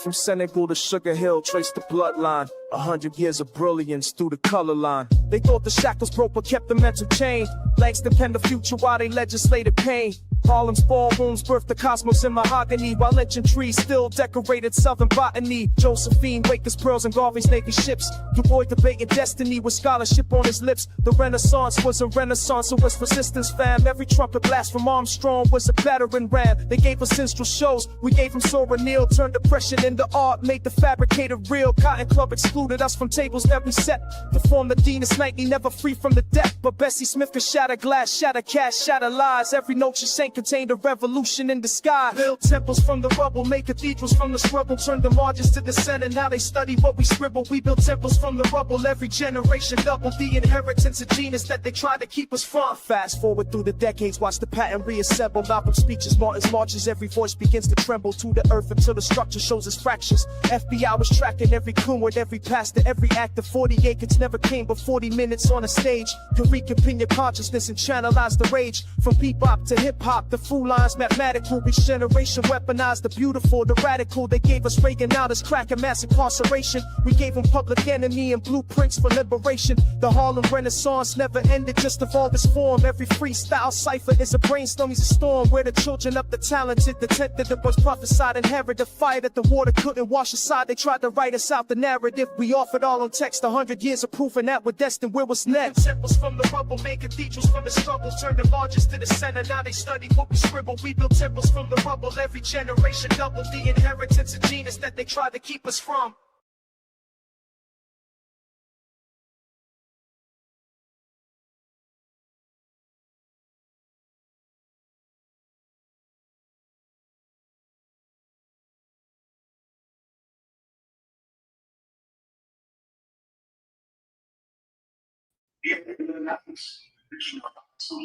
From Senegal to Sugar Hill, trace the bloodline. 100 years of brilliance through the color line. They thought the shackles broke but kept the mental chain. Langston penned the future while they legislated pain. Harlem's ballrooms birthed the cosmos in mahogany, while lynching trees still decorated southern botany. Josephine, Waker's pearls and Garvey's Navy ships. Du Bois debating destiny with scholarship on his lips. The Renaissance was a renaissance, it was resistance, fam. Every trumpet blast from Armstrong was a battering ram. They gave us minstrel shows, we gave them Sora Neal. Turned depression into art, made the fabricated real. Cotton Club excluded us from tables every set. To form the Venus nightly, never free from the deck. But Bessie Smith could shatter glass, shatter cash, shatter lies. Every note she sang contained a revolution in the sky. Build temples from the rubble, make cathedrals from the struggle. Turn the margins to the center, now they study what we scribble. We build temples from the rubble, every generation double the inheritance of genius that they try to keep us from. Fast forward through the decades, watch the pattern reassemble. Malcolm's speeches, Martin's marches, every voice begins to tremble to the earth until the structure shows its fractures. FBI was tracking every coon with every pastor, every actor. 40 acres never came but 40 minutes on a stage. Can reconvene your consciousness and channelize the rage. From bebop to hip-hop, the fool lines mathematical. Each generation weaponized the beautiful, the radical. They gave us Reagan, now there's crack and mass incarceration. We gave them Public Enemy and blueprints for liberation. The Harlem Renaissance never ended, just evolved its form. Every freestyle cipher is a brainstorm, he's a storm. We're the children of the talented, the tent that was prophesied, inherit the fire that the water couldn't wash aside. They tried to write us out the narrative, we offered all on text. 100 years of proof and that we're destined, where was next? Temples from the rubble, made cathedrals from the struggle. Turned the largest to the center, now they study what we scribble. We built temples from the rubble, every generation double the inheritance of genius that they tried to keep us from.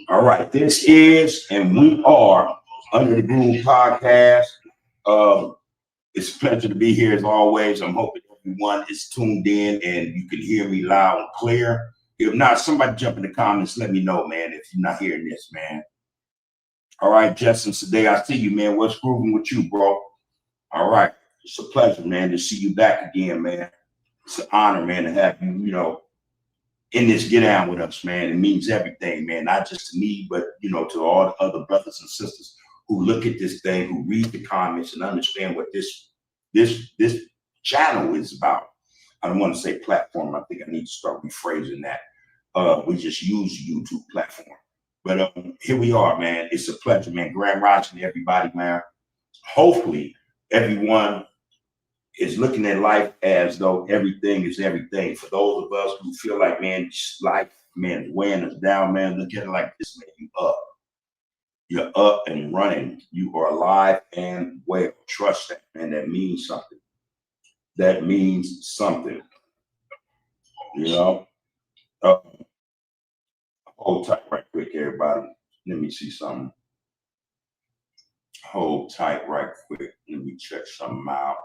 All right, this is, and we are Under the Groove podcast. It's a pleasure to be here as always. I'm hoping everyone is tuned in and you can hear me loud and clear. If not, somebody jump in the comments, let me know, man, if you're not hearing this, man. All right, Justin, today I see you, man. What's grooving with you, bro? All right, it's a pleasure, man, to see you back again, man. It's an honor, man, to have you, in this get down with us, man. It means everything, man, not just to me, but to all the other brothers and sisters who look at this thing, who read the comments and understand what this channel is about. I don't want to say platform. I think I need to start rephrasing that. We just use YouTube platform, but here we are, man. It's a pleasure, man. Grand Rising to everybody, man. Hopefully everyone is looking at life as though everything is everything. For those of us who feel like, man, life, man, is weighing us down, man, look at it like this, man. You up. You're up and running. You are alive and well. Trust that, man. That means something. That means something. Hold tight right quick, everybody. Let me see something. Hold tight right quick. Let me check something out.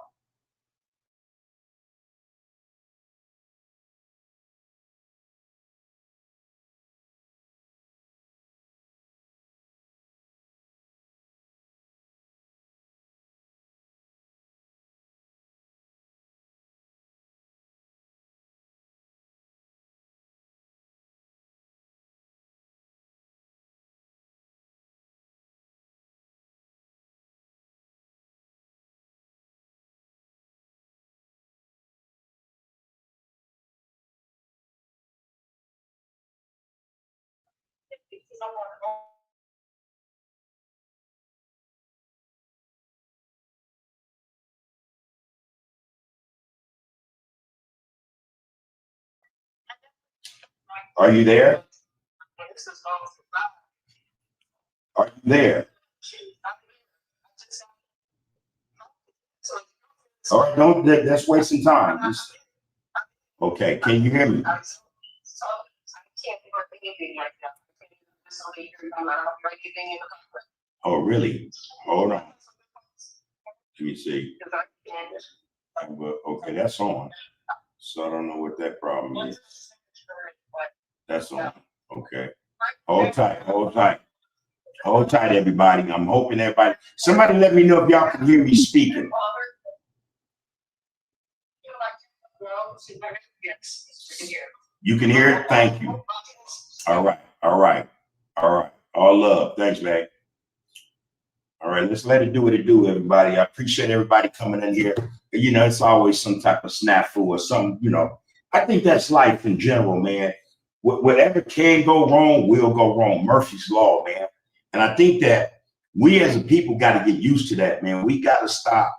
Are you there? Are you there? All right, don't, that's wasting time. Okay, can you hear me? Oh, really? Hold on. Let me see. Okay, that's on. So I don't know what that problem is. That's on. Okay. Hold tight, hold tight. Hold tight, everybody. I'm hoping everybody, somebody let me know if y'all can hear me speaking. You can hear it? Thank you. All right. All right. All right. All love. Thanks, man. All right, let's let it do what it do, everybody. I appreciate everybody coming in here. You know, it's always some type of snafu or some, you know. I think that's life in general, man. Whatever can go wrong will go wrong. Murphy's Law, man. And I think that we as a people got to get used to that, man. We got to stop.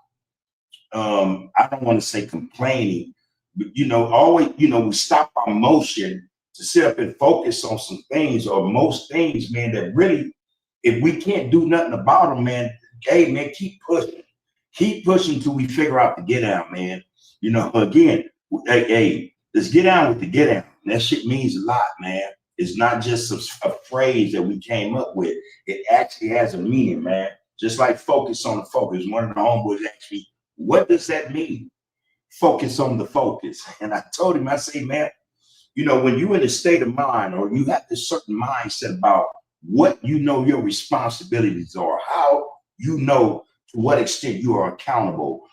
I don't want to say complaining, but, you know, always, you know, we stop our motion to sit up and focus on some things or most things, man, that really, if we can't do nothing about them, man, hey, man, keep pushing till we figure out the get out, man. You know, again, hey, let's get down with the get out. That shit means a lot, man. It's not just a phrase that we came up with. It actually has a meaning, man. Just like focus on the focus. One of the homeboys asked me, what does that mean? Focus on the focus. And I told him, I say, man, you know, when you're in a state of mind or you have this certain mindset about what you know your responsibilities are, how you know to what extent you are accountable.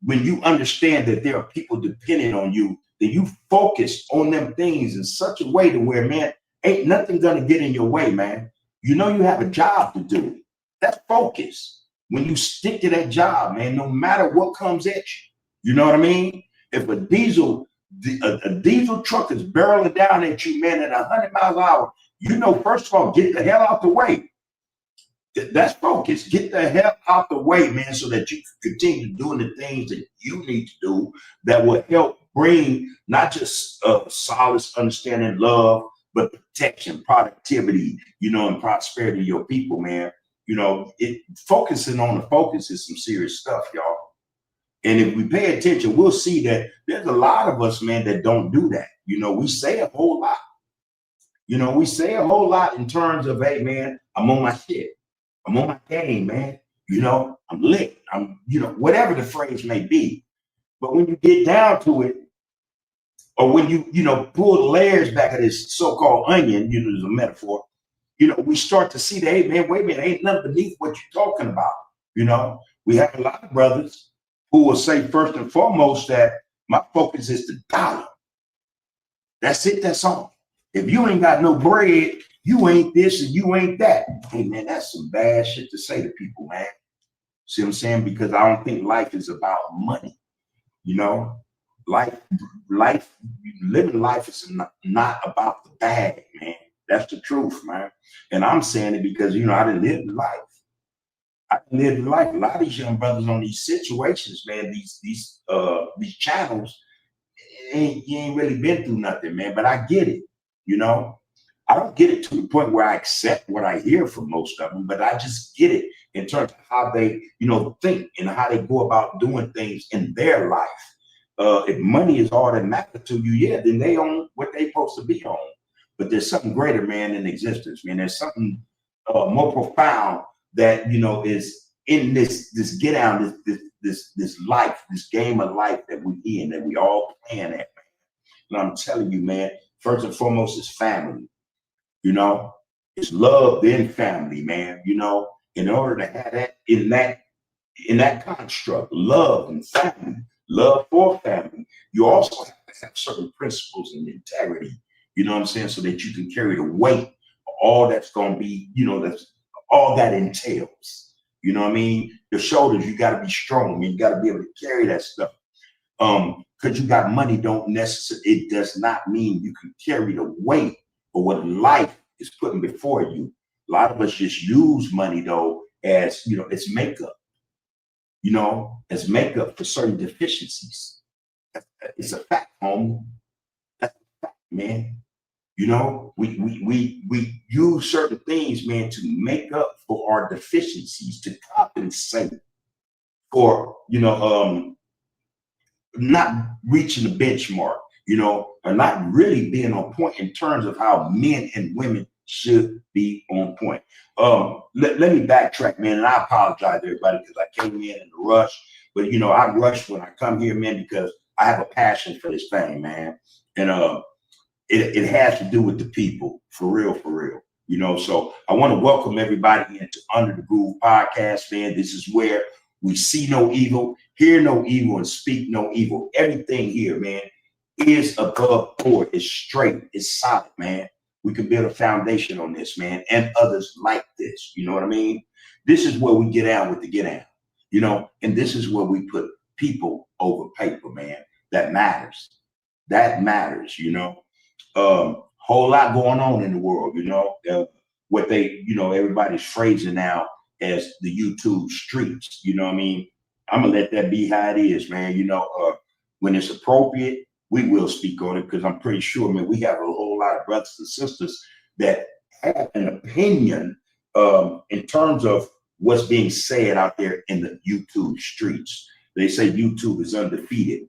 When you understand that there are people depending on you, then you focus on them things in such a way to where, man, ain't nothing gonna get in your way, man. You know you have a job to do. That's focus. When you stick to that job, man, no matter what comes at you, you know what I mean? If a diesel truck is barreling down at you, man, at 100 miles an hour, you know, first of all, get the hell out the way. That's focus. Get the hell out the way, man, so that you can continue doing the things that you need to do that will help bring not just solace, understanding, love, but protection, productivity, you know, and prosperity to your people, man. You know, focusing on the focus is some serious stuff, y'all. And if we pay attention, we'll see that there's a lot of us, man, that don't do that. You know, we say a whole lot. You know, we say a whole lot in terms of, hey, man, I'm on my shit. I'm on my game, man. You know, I'm lit. I'm, you know, whatever the phrase may be. But when you get down to it, or when you know, pull the layers back of this so-called onion, you know, as a metaphor, you know, we start to see that, hey, man, wait a minute, ain't nothing beneath what you're talking about. You know, we have a lot of brothers who will say first and foremost that my focus is the dollar. That's it, that's all. If you ain't got no bread, you ain't this and you ain't that. Hey, man, that's some bad shit to say to people, man. See what I'm saying? Because I don't think life is about money. You know, living life is not about the bag, man. That's the truth, man. And I'm saying it because, you know, I done lived life. A lot of these young brothers on these situations, man, these channels, you ain't really been through nothing, man. But I get it, you know. I don't get it to the point where I accept what I hear from most of them, but I just get it in terms of how they, you know, think and how they go about doing things in their life. If money is all that matters to you, yeah, then they own what they're supposed to be on. But there's something greater, man, in existence, man. There's something more profound that, you know, is in this get out, this life, this game of life that we're in, that we all playing at, man. And I'm telling you, man, first and foremost is family. You know, it's love then family, man. You know, in order to have that in that construct, love and family, love for family, you also have to have certain principles and integrity. You know what I'm saying? So that you can carry the weight of all that's going to be, you know, that's all that entails. You know what I mean? Your shoulders, you got to be strong. You got to be able to carry that stuff. Because you got money, it does not mean you can carry the weight of what life is putting before you. A lot of us just use money though as, you know, it's makeup. You know, as makeup for certain deficiencies. It's a fact, homie. That's a fact, man. You know, we use certain things, man, to make up for our deficiencies, to compensate for, you know, not reaching the benchmark, you know, or not really being on point in terms of how men and women should be on point. Let me backtrack, man, and I apologize to everybody because I came in a rush, but, you know, I rush when I come here, man, because I have a passion for this thing, man. And it has to do with the people, for real. You know, so I want to welcome everybody into Under the Groove podcast, man. This is where We see no evil, hear no evil, and speak no evil. Everything here, man, is above board. It's straight. It's solid, man. We can build a foundation on this, man, and others like this. You know what I mean? This is where we get down with the get down, you know, and this is where we put people over paper, man. That matters. That matters, you know. Whole lot going on in the world, you know. What they, you know, everybody's phrasing now as the YouTube streets. You know what I mean? I'm gonna let that be how it is, man. You know, when it's appropriate, we will speak on it because I'm pretty sure, man, we have a whole lot of brothers and sisters that have an opinion in terms of what's being said out there in the YouTube streets. They say YouTube is undefeated.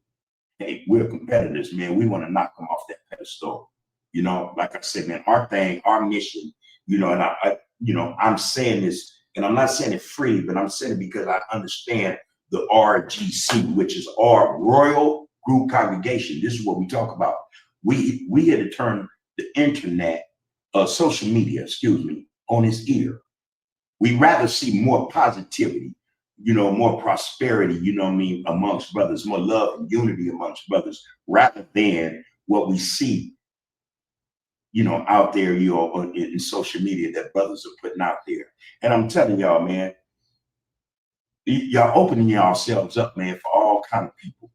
Hey, we're competitors, man. We want to knock them off that pedestal. You know, like I said, man, our thing, our mission, you know, and you know, I'm saying this, and I'm not saying it free, but I'm saying it because I understand the RGC, which is our Royal Group Congregation. This is what we talk about. We had to turn the internet, social media, excuse me, on its ear. We rather see more positivity, you know, more prosperity, you know what I mean, amongst brothers, more love and unity amongst brothers, rather than what we see, you know, out there, you know, in social media that brothers are putting out there. And I'm telling y'all, man, y'all opening yourselves up, man, for all kind of people,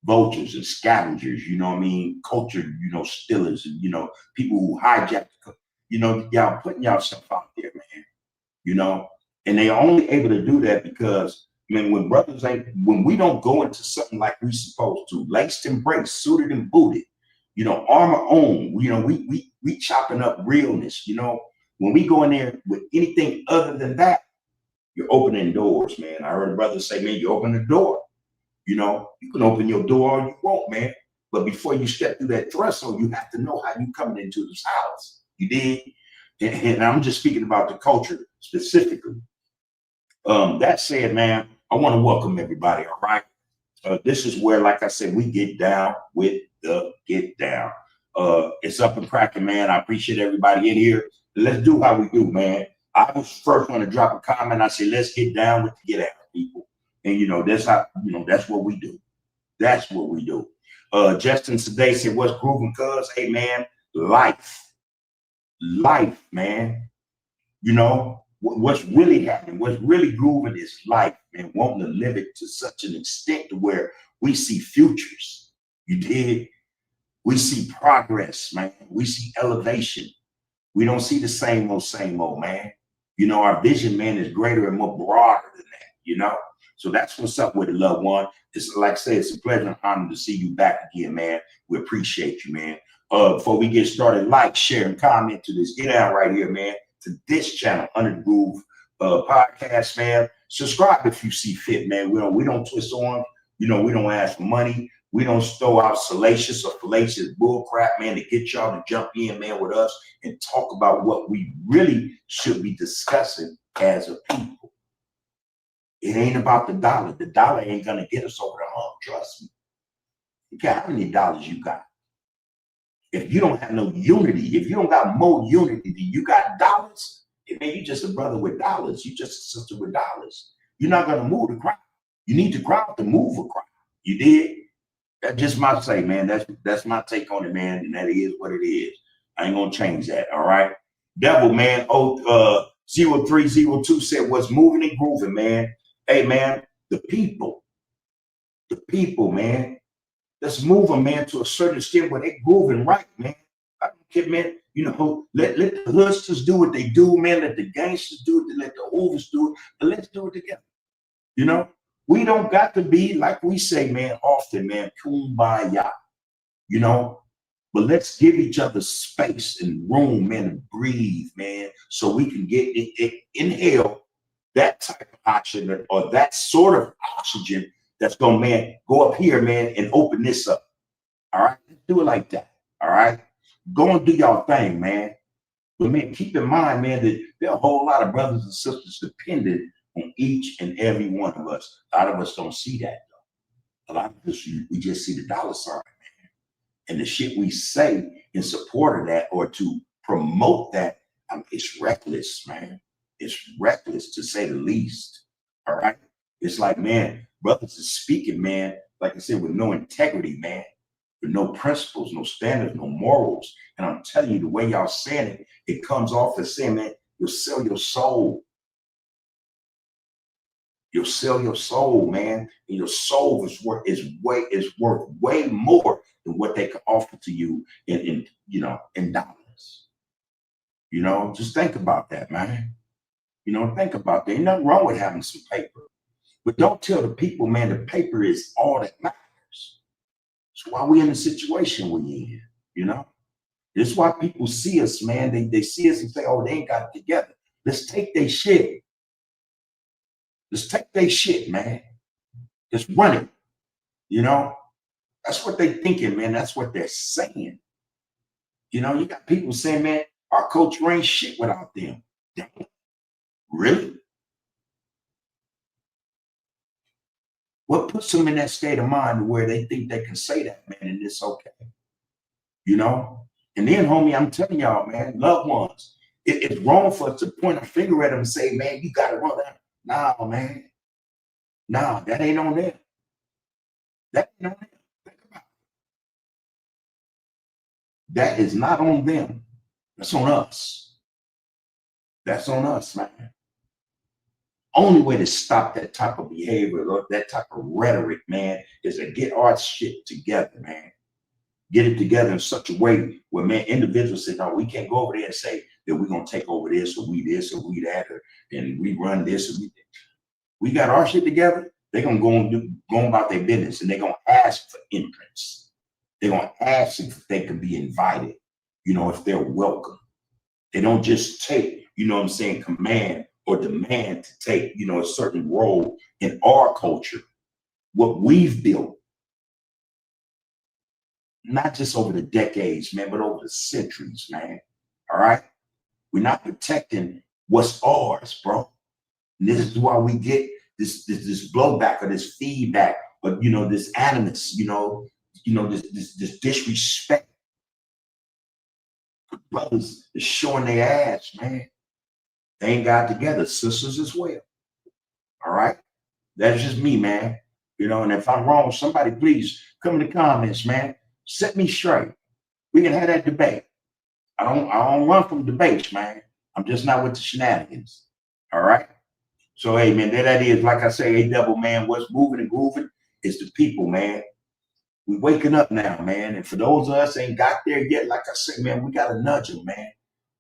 vultures and scavengers, you know what I mean, culture, you know, stealers, and, you know, people who hijack, you know, y'all putting yourself out there, man, you know, and they are only able to do that because, man, when we don't go into something like we supposed to, laced and braced, suited and booted, you know, armor on, you know, we chopping up realness, you know, when we go in there with anything other than that, you're opening doors, man. I heard a brother say, man, you open the door. You know, you can open your door all you want, man. But before you step through that threshold, you have to know how you coming into this house. You did? And I'm just speaking about the culture specifically. That said, man, I want to welcome everybody, all right? This is where, like I said, we get down with the get down. It's up and cracking, man. I appreciate everybody in here. Let's do how we do, man. I was first one to drop a comment. I said, let's get down with the get out, people. And, you know, that's how, you know, that's what we do. That's what we do. Justin today said, what's grooving, cuz? Hey, man, life, man. You know, what's really happening, what's really grooving is life, man, wanting to live it to such an extent to where we see futures. You did? We see progress, man. We see elevation. We don't see the same old, man. You know, our vision, man, is greater and more broader than that, you know? So that's what's up with it, loved one. It's like I said, it's a pleasure and honor to see you back again, man. We appreciate you, man. Before we get started, like, share, and comment to this get out right here, man, to this channel, Under the Groove podcast, man. Subscribe if you see fit, man. We don't twist on, you know, we don't ask for money. We don't throw out salacious or fallacious bull crap, man, to get y'all to jump in, man, with us and talk about what we really should be discussing as a people. It ain't about the dollar. The dollar ain't going to get us over the hump, trust me. You got how many dollars you got? If you don't have no unity, if you don't got more unity than you got dollars, man, you just a brother with dollars. You just a sister with dollars. You're not going to move the crowd. You need the crowd to move a crowd. You did? That's just my say, man. That's my take on it, man. And that is what it is. I ain't gonna change that. All right. Devil, man. 0302 said, what's moving and grooving, man? Hey, man, the people, man. Let's move them, man, to a certain extent where they grooving right, man. I don't care, man. You know, let the hustlers do what they do, man. Let the gangsters do it. Let the hoovers do it. But let's do it together. You know? We don't got to be, like we say, man, often, man, kumbaya, you know, but let's give each other space and room, man, and breathe, man, so we can get inhale that type of oxygen or that sort of oxygen that's going to, man, go up here, man, and open this up. All right. Let's do it like that. All right. Go and do y'all thing, man. But, man, keep in mind, man, that there are a whole lot of brothers and sisters dependent on each and every one of us. A lot of us don't see that, though. A lot of us, we just see the dollar sign, man. And the shit we say in support of that or to promote that, I mean, it's reckless, man. It's reckless, to say the least. All right? It's like, man, brothers is speaking, man, like I said, with no integrity, man, with no principles, no standards, no morals. And I'm telling you, the way y'all saying it, it comes off as saying, man, you'll sell your soul. You'll sell your soul, man. And your soul is worth way more than what they can offer to you in dollars. Just think about that, man. Think about that. Ain't nothing wrong with having some paper. But don't tell the people, man, the paper is all that matters. That's why we in the situation we in. This is why people see us, man. They see us and say, oh, they ain't got it together. Let's take their shit. Let's take their shit, man. Just run it. That's what they thinking, man. That's what they're saying. You got people saying, man, our culture ain't shit without them. Damn. Really? What puts them in that state of mind where they think they can say that, man, and it's okay? And then, homie, I'm telling y'all, man, loved ones, it's wrong for us to point a finger at them and say, man, you got to run that. Nah, man. Nah, that ain't on them. That ain't on them. Think about it. That is not on them. That's on us. That's on us, man. Only way to stop that type of behavior or that type of rhetoric, man, is to get our shit together, man. Get it together in such a way where, man, individuals say, no, we can't go over there and say that we're going to take over this or we that, and we run this or we that. We got our shit together. They're going to go about their business, and they're going to ask for entrance. They're going to ask if they can be invited, if they're welcome. They don't just take, command or demand to take, a certain role in our culture, what we've built, not just over the decades, man, but over the centuries, man. All right. We're not protecting what's ours, bro. And this is why we get this blowback or this feedback, or this animus, this disrespect. Brothers is showing their ass, man. They ain't got it together. Sisters as well. All right. That's just me, man. And if I'm wrong, somebody please come in the comments, man. Set me straight. We can have that debate. I don't run from debates, man. I'm just not with the shenanigans. All right. So hey, man, that is, like I say, a double, man. What's moving and grooving is the people, man. We waking up now, man. And for those of us ain't got there yet, like I say, man, we gotta nudge them, man.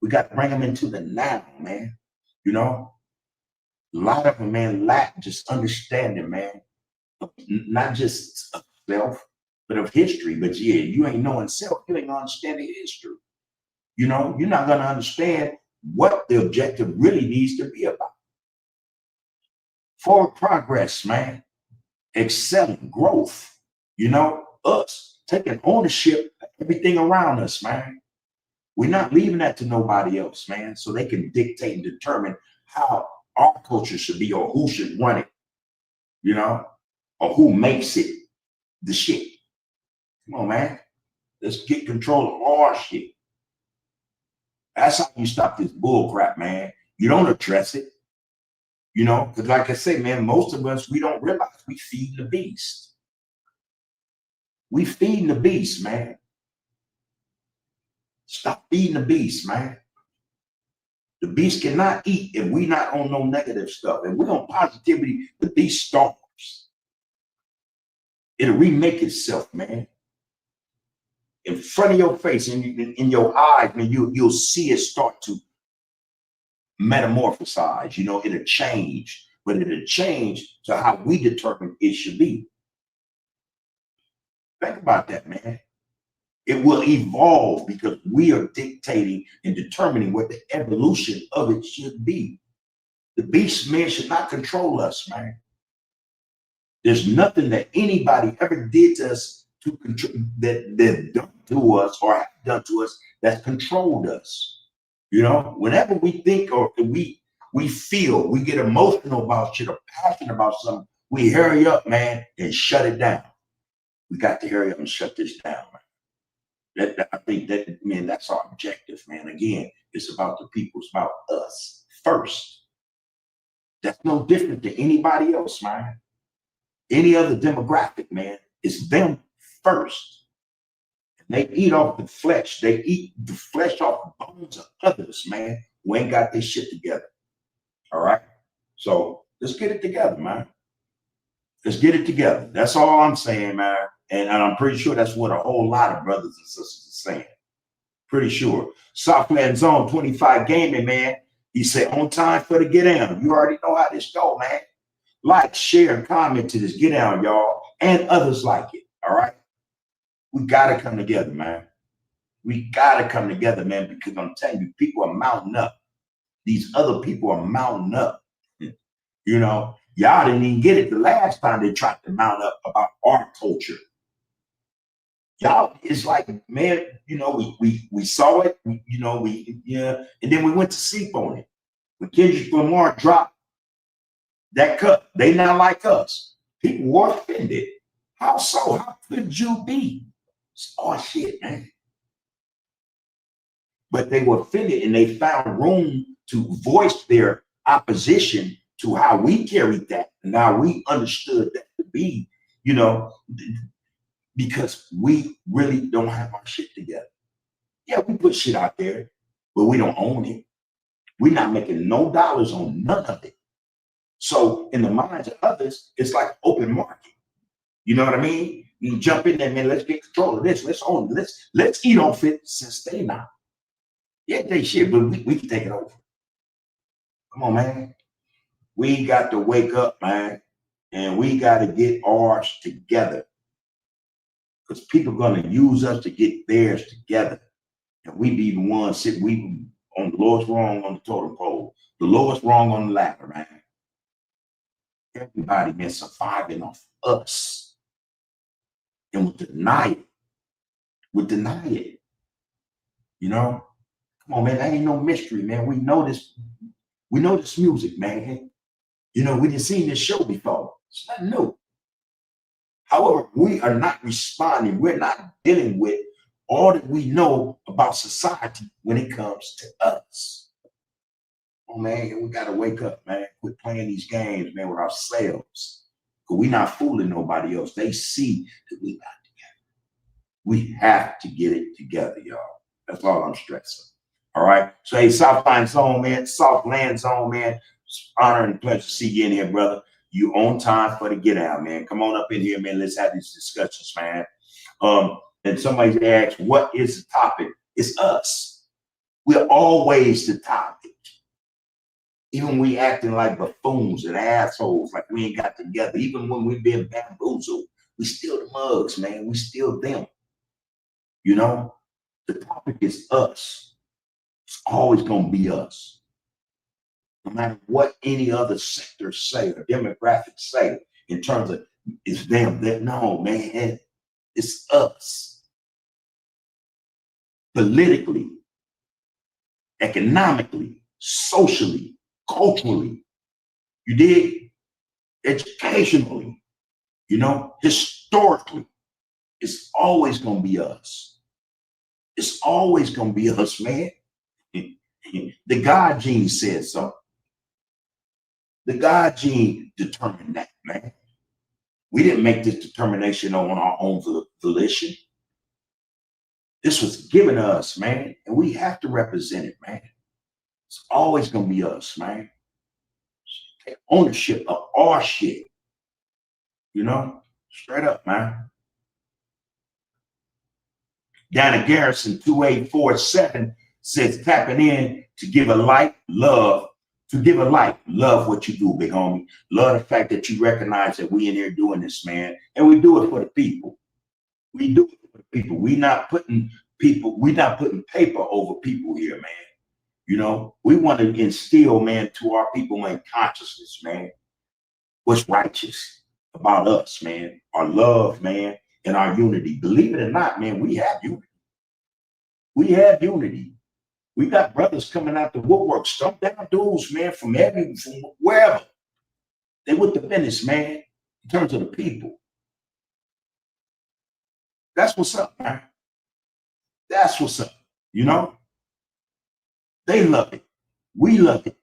We got to bring them into the now, man. A lot of them, man, lack just understanding, man. Not just of self, but of history. But yeah, you ain't knowing self, you ain't understanding history. You're not gonna understand what the objective really needs to be about. Forward progress, man. Excelling, growth. Us taking ownership of everything around us, man. We're not leaving that to nobody else, man, so they can dictate and determine how our culture should be or who should run it, or who makes it the shit. Come on, man. Let's get control of our shit. That's how you stop this bull crap, man. You don't address it, because like I say, man, most of us, we don't realize we feed the beast. We feeding the beast, man. Stop feeding the beast, man. The beast cannot eat if we not on no negative stuff. If we're on positivity, the beast starves. It'll remake itself, man. In front of your face, in your eyes, man, you'll see it start to metamorphosize. It'll change, but it'll change to how we determine it should be. Think about that, man. It will evolve because we are dictating and determining what the evolution of it should be. The beast, man, should not control us, man. There's nothing that anybody ever did to us to control that done to us or have done to us that's controlled us. Whenever we think or we feel, we get emotional about shit or passionate about something, we hurry up, man, and shut it down. We got to hurry up and shut this down, man. I think that, man, that's our objective, man. Again, it's about the people. It's about us first. That's no different than anybody else, man. Any other demographic, man. It's them first. They eat off the flesh. They eat the flesh off the bones of others, man, who ain't got their shit together. All right? So let's get it together, man. Let's get it together. That's all I'm saying, man. And I'm pretty sure that's what a whole lot of brothers and sisters are saying. Pretty sure. Southland Zone 25 Gaming, man. He said, on time for the get down. You already know how this go, man. Like, share, and comment to this get down, y'all, and others like it. All right? We got to come together, man. We got to come together, man, because I'm telling you, people are mounting up. These other people are mounting up. You know, y'all didn't even get it the last time they tried to mount up about our culture. Y'all, it's like, man, you know, we saw it, and then we went to sleep on it. When Kendrick Lamar dropped that cut, they not like us. People were offended. How so? How could you be? Oh shit, man. But they were offended and they found room to voice their opposition to how we carried that and how we understood that to be, you know, because we really don't have our shit together. Yeah, we put shit out there, but we don't own it. We're not making no dollars on none of it. So in the minds of others, it's like open market. You know what I mean? You jump in there, man, let's get control of this. Let's own it. Let's eat off it since they not. Yeah, they shit, but we can take it over. Come on, man. We got to wake up, man, and we got to get ours together. Because people are going to use us to get theirs together. And we be the ones sitting, we on the lowest rung on the totem pole, the lowest rung on the ladder, man. Everybody been surviving off us. And we deny it. We deny it. You know? Come on, man, that ain't no mystery, man. We know this. We know this music, man. You know, we didn't seen this show before. It's not new. However, we are not responding. We're not dealing with all that we know about society when it comes to us. Oh, man, we got to wake up, man. Quit playing these games, man, with ourselves. Because we're not fooling nobody else. They see that we're not together. We have to get it together, y'all. That's all I'm stressing. All right. So, hey, Southland Zone, man. Southland Zone, man. It's an honor and pleasure to see you in here, brother. You on time for the get out, man. Come on up in here, man. Let's have these discussions, man. And somebody asked, what is the topic? It's us. We're always the topic. Even we acting like buffoons and assholes, like we ain't got together. Even when we've been bamboozled, we still the mugs, man. We still them. You know, the topic is us. It's always going to be us. No matter what any other sector say or demographic say in terms of it's them, that no, man, it's us. Politically, economically, socially, culturally, you dig? Educationally, you know, historically, it's always going to be us. It's always going to be us, man. The God gene said so. The God gene determined that, man. We didn't make this determination on our own volition. This was given to us, man, and we have to represent it, man. It's always going to be us, man. Take ownership of our shit, you know, straight up, man. Down at Garrison 2847 says tapping in to give a light, love. To give a light, love what you do, big homie. Love the fact that you recognize that we in here doing this, man. And we do it for the people. We do it for the people. We're not putting paper over people here, man. You know, we want to instill, man, to our people, man, consciousness, man. What's righteous about us, man. Our love, man, and our unity. Believe it or not, man, we have unity. We have unity. We got brothers coming out the woodwork, stump down dudes, man, from wherever. They with the business, man, in terms of the people. That's what's up, man. That's what's up, you know? They love it. We love it.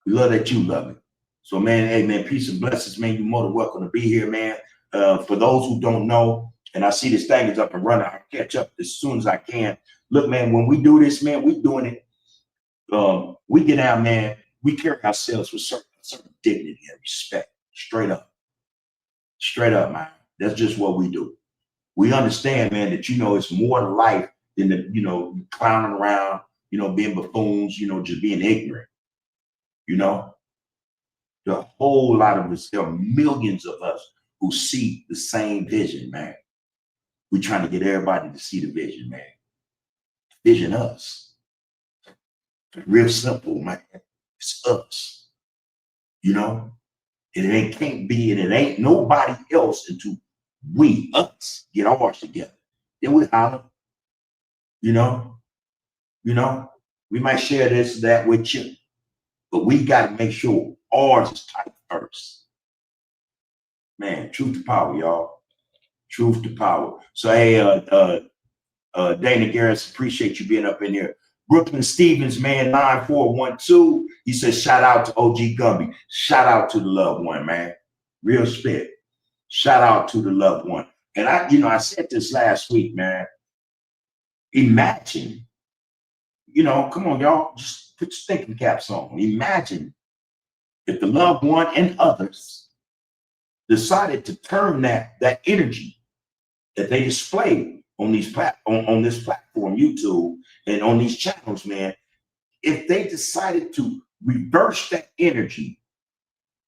We love that you love it. So, man, hey, man, peace and blessings, man. You're more than welcome to be here, man. For those who don't know, and I see this thing is up and running, I'll catch up as soon as I can. Look, man, when we do this, man, we doing it. We get out, man. We carry ourselves with certain dignity and respect. Straight up, man. That's just what we do. We understand, man, that it's more to life than the clowning around, being buffoons, just being ignorant. There are a whole lot of us. There are millions of us who see the same vision, man. We're trying to get everybody to see the vision, man. Vision us. Real simple, man. It's us. And it can't be, and it ain't nobody else until us get ours together. Then we holler. We might share this, that with you, but we got to make sure ours is tight first. Man, truth to power, y'all. Truth to power. So, hey, Dana Garris, appreciate you being up in here. Brooklyn Stevens, man, 9412. He says, shout out to OG Gumby. Shout out to the loved one, man. Real spit. Shout out to the loved one. And I said this last week, man. Imagine, come on, y'all, just put your thinking caps on. Imagine if the loved one and others decided to turn that energy that they display on these on this platform, YouTube, and on these channels, man, if they decided to reverse that energy,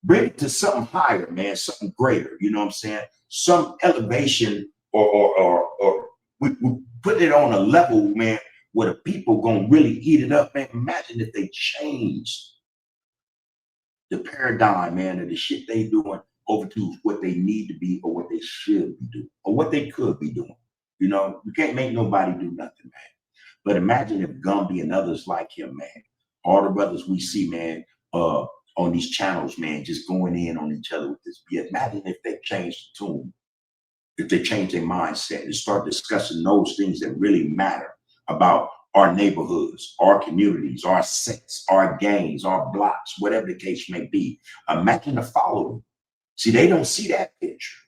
bring it to something higher, man, something greater, you know what I'm saying? Some elevation or we put it on a level, man, where the people gonna really eat it up, man. Imagine if they changed the paradigm, man, of the shit they doing over to what they need to be or what they should be doing or what they could be doing. You can't make nobody do nothing, man. But imagine if Gumby and others like him, man, all the brothers we see, man, on these channels, man, just going in on each other with this. Imagine if they changed the tune, if they change their mindset and start discussing those things that really matter about our neighborhoods, our communities, our sets, our gangs, our blocks, whatever the case may be. Imagine the following. See, they don't see that picture.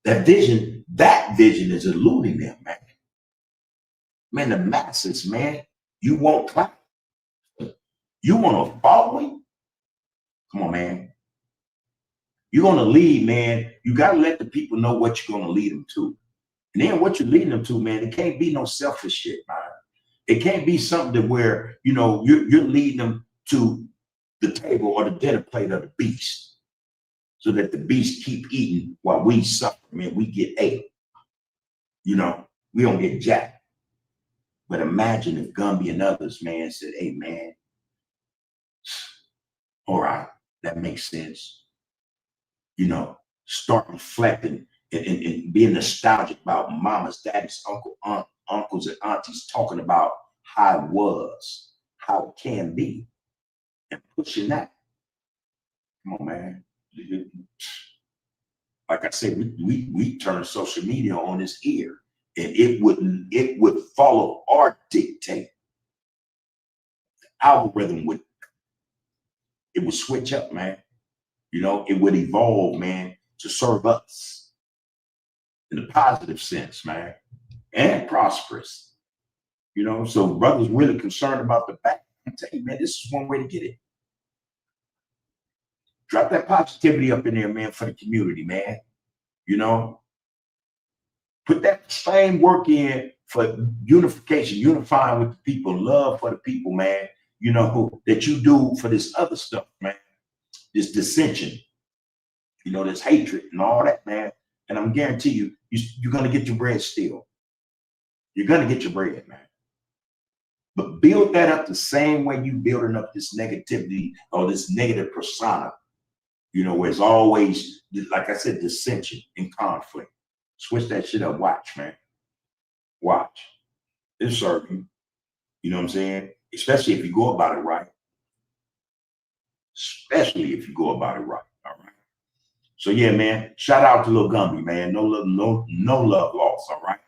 That vision is eluding them, man. Man, the masses, man, you want clout. You want a following? Come on, man. You're going to lead, man. You got to let the people know what you're going to lead them to. And then what you're leading them to, man, it can't be no selfish shit, man. It can't be something that where, you're leading them to the table or the dinner plate of the beast so that the beast keep eating while we suffer, man. We get ate. We don't get jacked. But imagine if Gumby and others, man, said, hey, man, all right, that makes sense. Start reflecting and being nostalgic about mamas, daddies, uncles, and aunties talking about how it was, how it can be, and pushing that. Come on, man. Like I said, we turn social media on its ear, and it would follow our dictate. The algorithm would switch up, man. It would evolve, man, to serve us in a positive sense, man, and prosperous. So brothers really concerned about the back. I tell you, man, this is one way to get it. Drop that positivity up in there, man, for the community, man. Put that same work in for unification, unifying with the people, love for the people, man, that you do for this other stuff, man. This dissension, this hatred and all that, man. And I'm guarantee you're going to get your bread still. You're going to get your bread, man. But build that up the same way you building up this negativity or this negative persona, where it's always, like I said, dissension and conflict. Switch that shit up. Watch, man. Watch. It'll serve you. You know what I'm saying? Especially if you go about it right. Especially if you go about it right. All right. So yeah, man. Shout out to Lil Gumby, man. No love lost. All right.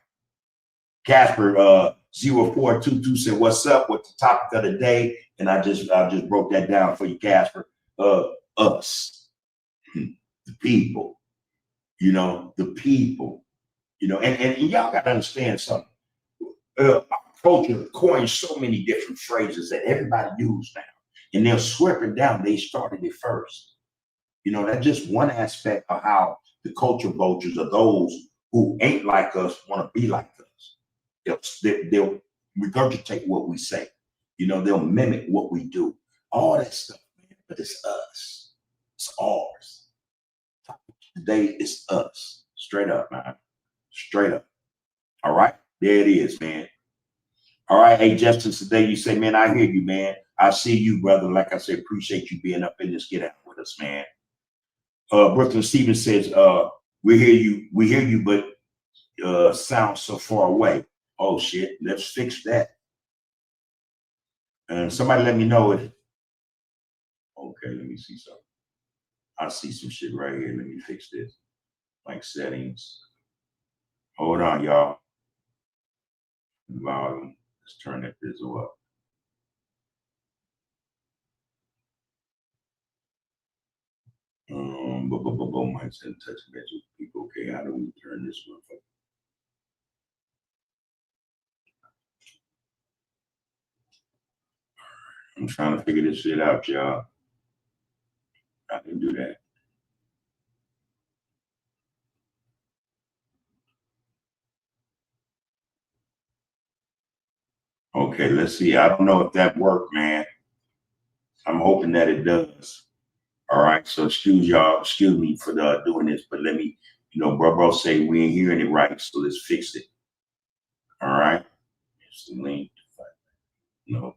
Casper, 0422 said, what's up? What's the topic of the day? And I just broke that down for you, Casper. Us, the people, the people, and y'all got to understand something. Our culture coined so many different phrases that everybody uses now, and they're sweeping down. They started it first. That's just one aspect of how the culture vultures are those who ain't like us want to be like us. They'll regurgitate what we say. They'll mimic what we do. All that stuff, man. But it's us. It's ours. Today it's us. Straight up, man. Straight up. All right. There it is, man. All right. Hey, Justin, today you say, man, I hear you, man. I see you, brother. Like I said, appreciate you being up in this get out with us, man. Brooklyn Stevens says, we hear you, but sound so far away. Oh shit, let's fix that. And somebody let me know it. Okay, let me see something. I see some shit right here. Let me fix this. Like settings. Hold on, y'all. Volume. Let's turn that visual up. Might send text message with people. Okay, how do we turn this one up? I'm trying to figure this shit out, y'all. I can do that. Okay, let's see. I don't know if that worked, man. I'm hoping that it does. All right, so excuse me for doing this, but let me, bro say we ain't hearing it right, so let's fix it. All right, here's the link. No,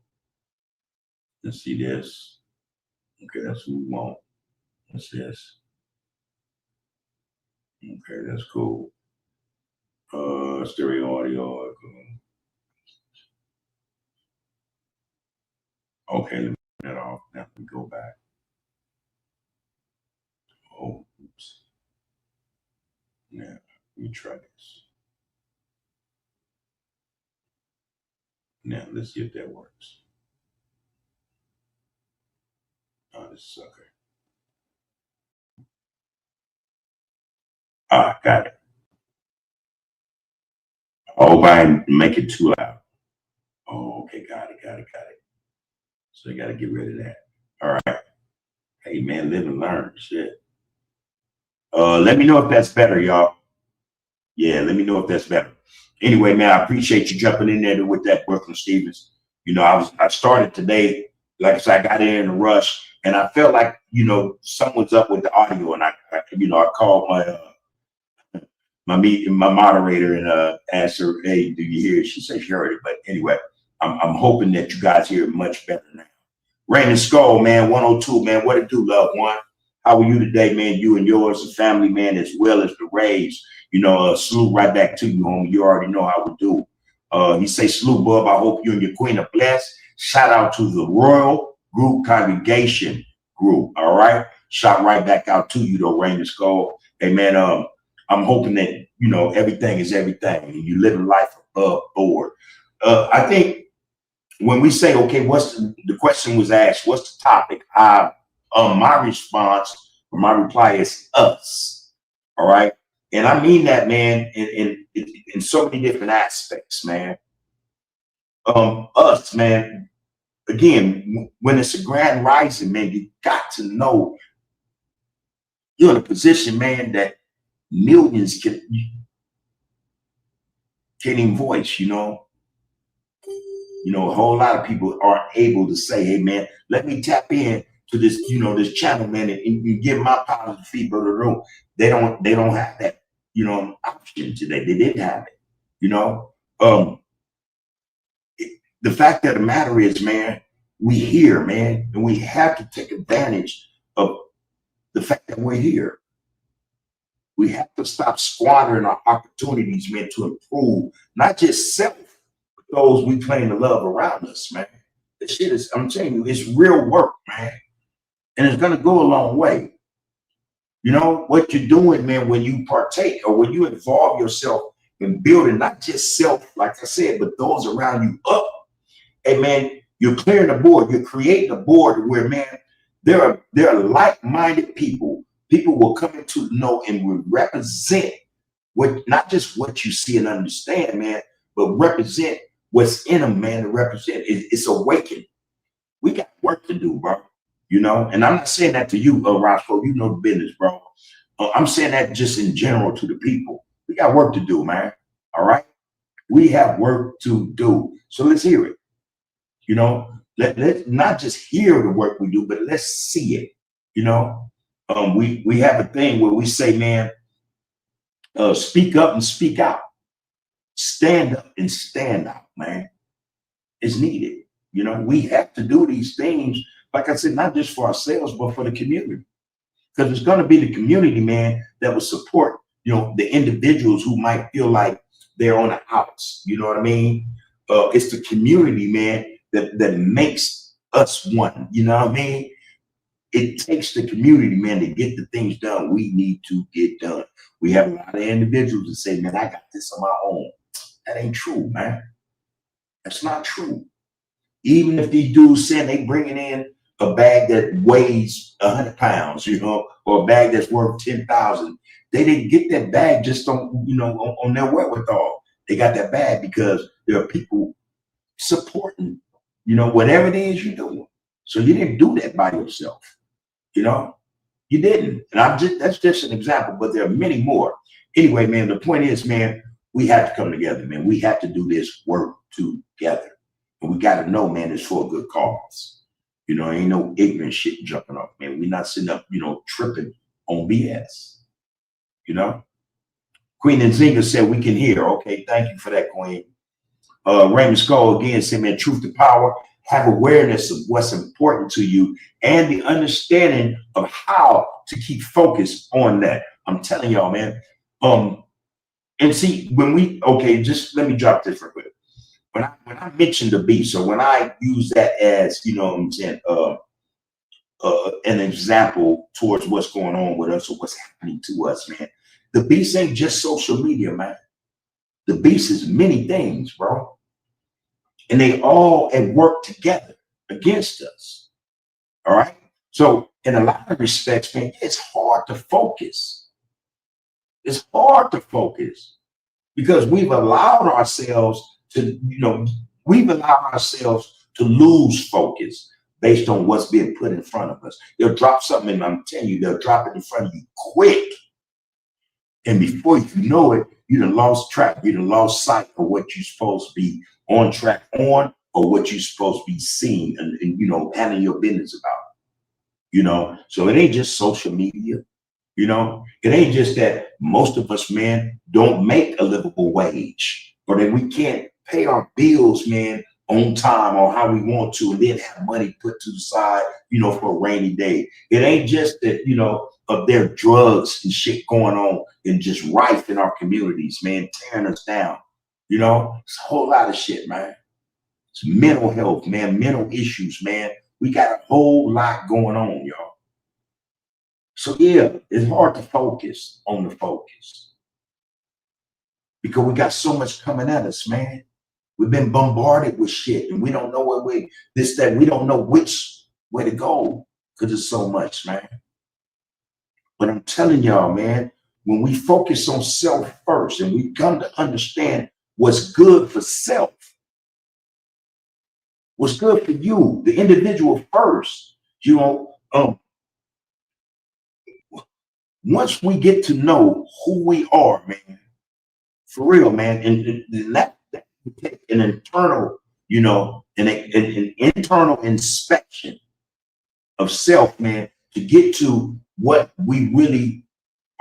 let's see this. Okay, that's what we want. What's this? Okay, that's cool. Stereo audio. Okay, let me turn that off. Now we go back. Oh, oops. Now, let me try this. Now, let's see if that works. Oh, this is okay. Ah, got it. I hope I didn't make it too loud. Oh, okay, got it. So you got to get rid of that. All right. Hey, man, live and learn. Shit. Let me know if that's better, y'all. Yeah, let me know if that's better. Anyway, man, I appreciate you jumping in there with that, Brooklyn Stevens. I started today, like I said, I got in a rush, and I felt like, someone's up with the audio, and I called my moderator and asked her, hey, do you hear it? She said she heard it. But anyway, I'm hoping that you guys hear it much better now. Raymond Skull, man, 102, man. What it do, loved one? How are you today, man? You and yours, the family, man, as well as the Rays. Salute right back to you, homie. You already know how we do. He say, salute, bub. I hope you and your queen are blessed. Shout out to the Royal Group Congregation Group. All right. Shout right back out to you, though, Raymond Skull. Hey, man, I'm hoping that, everything is everything and you living life above board. I think when we say, okay, the question was asked, what's the topic? My response or my reply is us. All right. And I mean that, man, in so many different aspects, man. Us, man. Again, when it's a grand rising, man, you got to know you're in a position, man, that millions can't even voice, a whole lot of people aren't able to say, hey, man, let me tap in to this, this channel, man, and give my positive feedback to the room. They don't have that, option today. They didn't have it, the fact of the matter is, man, we here, man, and we have to take advantage of the fact that we're here. We have to stop squandering our opportunities, man, to improve, not just self, but those we claim to love around us, man. This shit is, I'm telling you, it's real work, man. And it's going to go a long way. What you're doing, man, when you partake or when you involve yourself and building not just self, like I said, but those around you up. Hey man, you're clearing the board. You're creating a board where, man, there are like-minded people. People will come into know and will represent what, not just what you see and understand, man, but represent what's in them, man. To represent it's awakened. We got work to do, bro. You know, and I'm not saying that to you, Roscoe. You know the business, bro. I'm saying that just in general to the people. We got work to do, man. All right, we have work to do. So let's hear it. You know, let's not just hear the work we do, but let's see it. You know, we have a thing where we say, man, speak up and speak out, stand up and stand out, man. It's needed. You know, we have to do these things, like I said, not just for ourselves, but for the community. Because it's going to be the community, man, that will support, you know, the individuals who might feel like they're on the outs. You know what I mean? It's the community, man, that makes us one. You know what I mean? It takes the community, man, to get the things done we need to get done. We have a lot of individuals that say, man, I got this on my own. That ain't true, man. That's not true. Even if these dudes saying they bringing in a bag that weighs 100 pounds, you know, or a bag that's worth 10,000, they didn't get that bag just on, you know, on their wherewithal. They got that bag because there are people supporting, you know, whatever it is you're doing. So you didn't do that by yourself, you know, you didn't. And that's just an example, but there are many more. Anyway, man, the point is, man, we have to come together, man. We have to do this work together. And we got to know, man, it's for a good cause. You know, ain't no ignorant shit jumping off, man. We're not sitting up, you know, tripping on BS. You know, Queen Nzinga said we can hear. Okay, thank you for that, Queen. Raymond Skull again said, man, truth to power. Have awareness of what's important to you and the understanding of how to keep focused on that. I'm telling y'all, man. And see, just let me drop this real quick. When I mention the beast, or when I use that as, you know what I'm saying, an example towards what's going on with us or what's happening to us, man, the beast ain't just social media, man. The beast is many things, bro. And they all at work together against us. All right. So in a lot of respects, man, it's hard to focus. It's hard to focus because we've allowed ourselves to, you know, lose focus based on what's being put in front of us. They'll drop something, and I'm telling you, they'll drop it in front of you quick. And before you know it, you done lost track. You done lost sight of what you're supposed to be on track on, or what you're supposed to be seeing and you know, handling your business about. You know, so it ain't just social media. You know, it ain't just that most of us, man, don't make a livable wage, or that we can't pay our bills, man, on time or how we want to, and then have money put to the side, you know, for a rainy day. It ain't just that, you know, of their drugs and shit going on and just rife in our communities, man, tearing us down. You know, it's a whole lot of shit, man. It's mental health, man, mental issues, man. We got a whole lot going on, y'all. So yeah, it's hard to focus on the focus because we got so much coming at us, man. We've been bombarded with shit, and we don't know we don't know which way to go because it's so much, man. But I'm telling y'all, man, when we focus on self first and we come to understand what's good for self, what's good for you, the individual first, you know, once we get to know who we are, man, for real, man, and that would take an internal, you know, an internal inspection of self, man, to get to what we really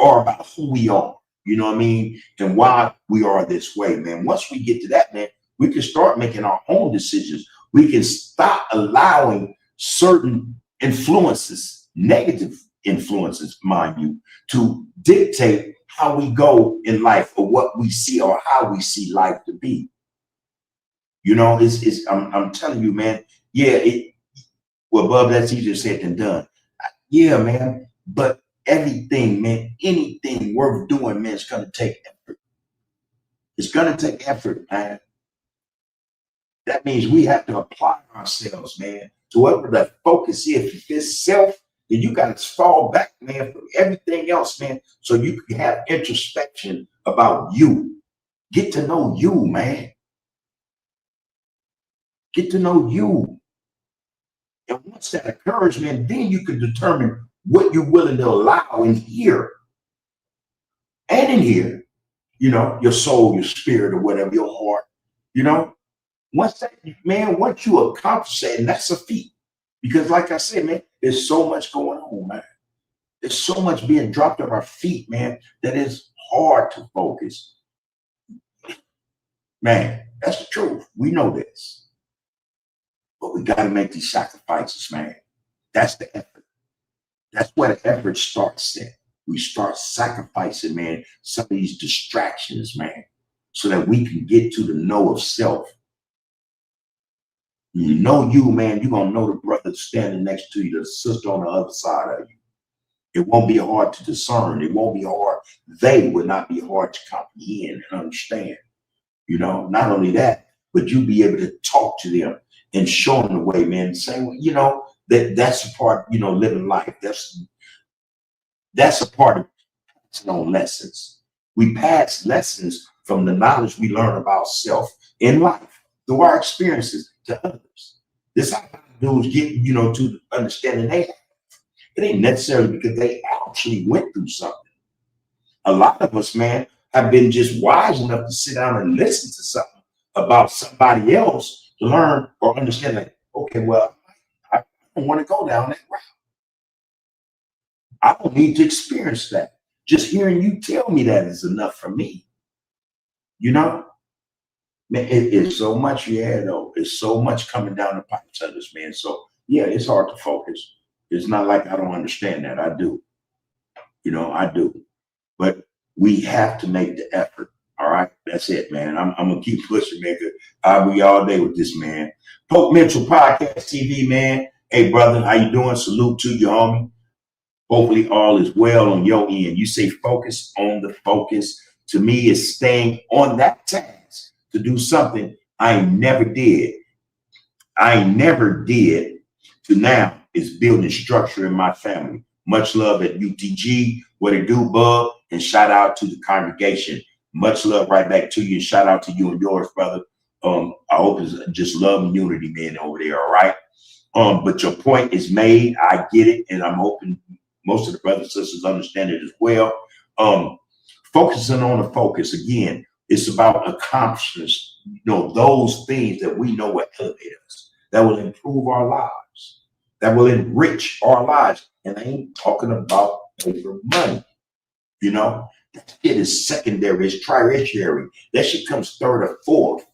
are about who we are, you know what I mean, and why we are this way, man. Once we get to that, man, we can start making our own decisions. We can stop allowing certain influences, negative influences, mind you, to dictate how we go in life or what we see or how we see life to be. You know, I'm telling you, man, yeah, well, Bub, that's easier said than done. Yeah, man, but everything, man, anything worth doing, man, it's going to take effort. It's going to take effort, man. That means we have to apply ourselves, man, to whatever the focus is. If it's self, then you got to fall back, man, from everything else, man, so you can have introspection about you. Get to know you, man. Get to know you. And once that occurs, man, then you can determine what you're willing to allow in here and in here, your soul, your spirit, or whatever, your heart, you know. Once that, man, once you accomplish that, and that's a feat. Because like I said, man, there's so much going on, man. There's so much being dropped at our feet, man, that is hard to focus. Man, that's the truth. We know this. But we got to make these sacrifices, man. That's the effort. That's where the effort starts at. We start sacrificing, man, some of these distractions, man, so that we can get to the know of self. You know you, man, you're going to know the brother standing next to you, the sister on the other side of you. It won't be hard to discern. It won't be hard. They would not be hard to comprehend and understand. Not only that, but you'll be able to talk to them and show them the way, man, saying, that's a part, living life. That's a part of passing on lessons. We pass lessons from the knowledge we learn about self in life through our experiences to others. This is how dudes get, to the understanding they have. It ain't necessarily because they actually went through something. A lot of us, man, have been just wise enough to sit down and listen to something about somebody else to learn or understand that, okay, well, I don't want to go down that route. I don't need to experience that. Just hearing you tell me that is enough for me. Man, it's so much, though. It's so much coming down the pipe to us, man. So, yeah, it's hard to focus. It's not like I don't understand that. I do. I do. But we have to make the effort. All right. That's it, man. I'm going to keep pushing, man. I'll be all day with this, man. Pope Mitchell Podcast TV, man. Hey, brother, how you doing? Salute to you, homie. Hopefully all is well on your end. You say focus on the focus. To me, is staying on that task to do something I never did. To now is building structure in my family. Much love at UTG. What it do, bub? And shout out to the congregation. Much love right back to you. And shout out to you and yours, brother. I hope it's just love and unity, man, over there. All right. But your point is made. I get it. And I'm hoping most of the brothers and sisters understand it as well. Focusing on the focus again, it's about accomplishments, those things that we know will elevate us, that will improve our lives, that will enrich our lives. And I ain't talking about paper money. That shit is secondary, it's tertiary. That shit comes third or fourth.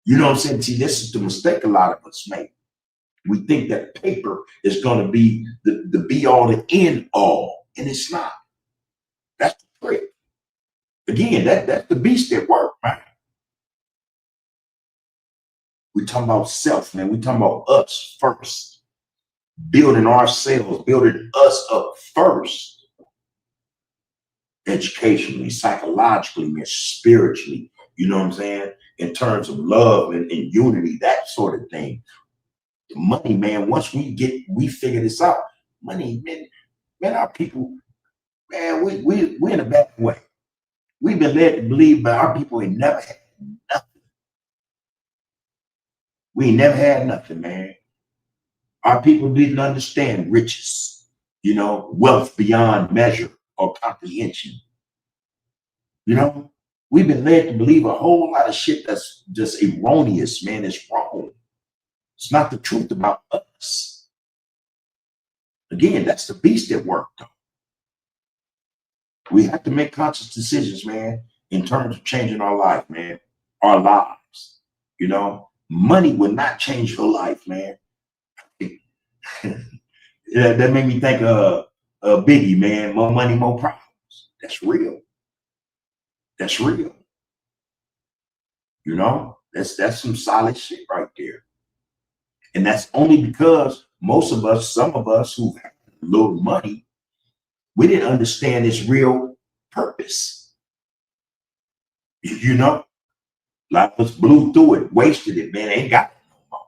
You know what I'm saying? See, this is the mistake a lot of us make. We think that paper is going to be the be all, the end all, and it's not. That's the trick. Again, that's the beast at work, man. We talking about self, man. We talking about us first, building ourselves, building us up first, educationally, psychologically, man, spiritually. You know what I'm saying? In terms of love and unity, that sort of thing. The money, man. Once we figure this out. Money, man, our people, man, we're in a bad way. We've been led to believe, but our people ain't never had nothing. We ain't never had nothing, man. Our people didn't understand riches, wealth beyond measure or comprehension. We've been led to believe a whole lot of shit that's just erroneous, man. It's wrong. It's not the truth about us. Again, that's the beast at work, though. We have to make conscious decisions, man, in terms of changing our life, man, our lives. Money will not change your life, man. That made me think of Biggie, man. More money, more problems. That's real. That's real. That's some solid shit right there. And that's only because some of us who have a little money, we didn't understand its real purpose. A lot of us blew through it, wasted it, man. Ain't got it no more.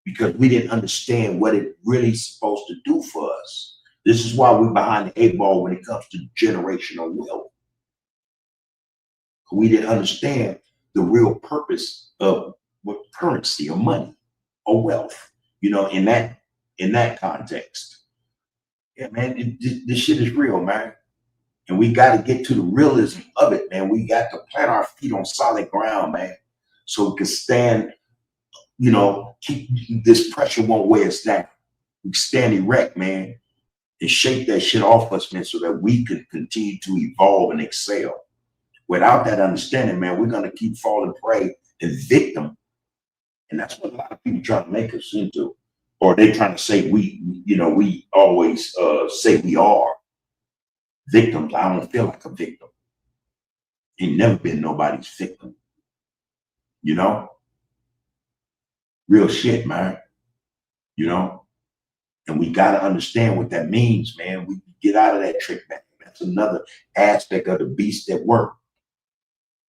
Because we didn't understand what it really supposed to do for us. This is why we're behind the 8 ball when it comes to generational wealth. We didn't understand the real purpose of what currency or money or wealth, in that context. Yeah, man, this shit is real, man. And we got to get to the realism of it, man. We got to plant our feet on solid ground, man. So we can stand, keep this pressure won't weigh us down. We can stand erect, man, and shake that shit off us, man, so that we can continue to evolve and excel. Without that understanding, man, we're going to keep falling prey and victim. And that's what a lot of people try to make us into. Or they trying to say we always say we are victims. I don't feel like a victim. Ain't never been nobody's victim. Real shit, man. And we got to understand what that means, man. We get out of that trick back. That's another aspect of the beast at work.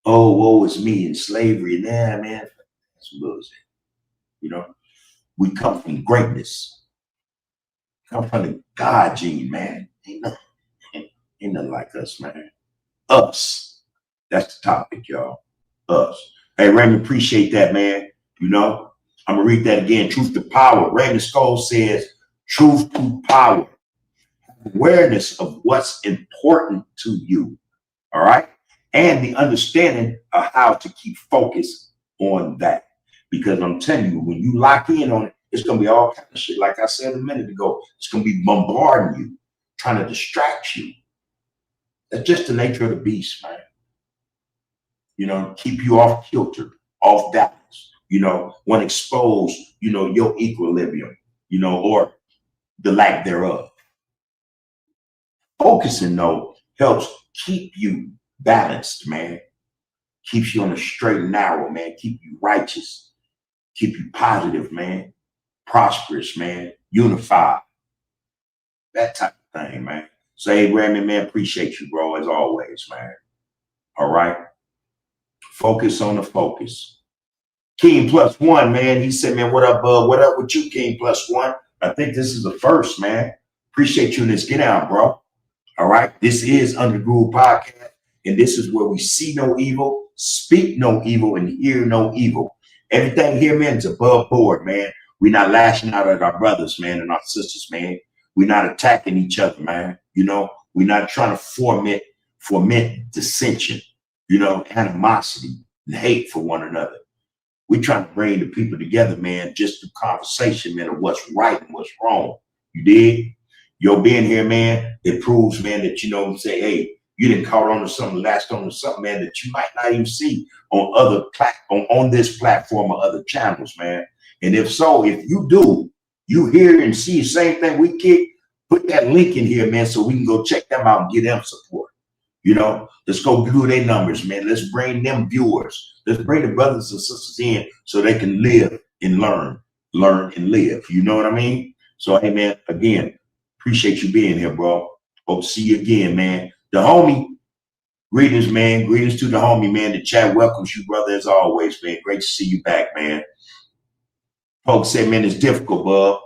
Oh, woe is me in slavery. Nah, man, that's bullshit. We come from greatness. Come from the God gene, man. Ain't nothing like us, man. Us. That's the topic, y'all. Us. Hey, Raymond, appreciate that, man. I'm gonna read that again. Truth to power. Raymond Skoll says, truth to power. Awareness of what's important to you. All right. And the understanding of how to keep focus on that. Because I'm telling you, when you lock in on it, it's going to be all kind of shit. Like I said a minute ago, it's going to be bombarding you, trying to distract you. That's just the nature of the beast, man. Keep you off kilter, off balance, want to expose, your equilibrium, or the lack thereof. Focusing, though, helps keep you balanced, man. Keeps you on the straight and narrow, man. Keep you righteous. Keep you positive, man. Prosperous, man. Unified. That type of thing, man. So, hey, Raymond, man, appreciate you, bro, as always, man. All right. Focus on the focus. King plus one, man. He said, man, what up, bud? What up with you, King plus one? I think this is the first, man. Appreciate you in this. Get out, bro. All right. This is Under the Groove Podcast. And this is where we see no evil, speak no evil, and hear no evil. Everything here, man, is above board, man. We're not lashing out at our brothers, man, and our sisters, man. We're not attacking each other, man. We're not trying to foment dissension, animosity and hate for one another. We're trying to bring the people together, man, just through conversation, man, of what's right and what's wrong. You dig? Your being here, man, it proves, man, that, say, hey, you didn't caught on to something, latched on to something, man, that you might not even see on on this platform or other channels, man. And if so, if you do, you hear and see the same thing we kick, put that link in here, man, so we can go check them out and get them support. Let's go view their numbers, man. Let's bring them viewers. Let's bring the brothers and sisters in so they can live and learn and live. You know what I mean? So, hey, man, again, appreciate you being here, bro. Hope to see you again, man. The homie, greetings, man. Greetings to the homie, man. The chat welcomes you, brother, as always, man. Great to see you back, man. Folks say, man, it's difficult, bub.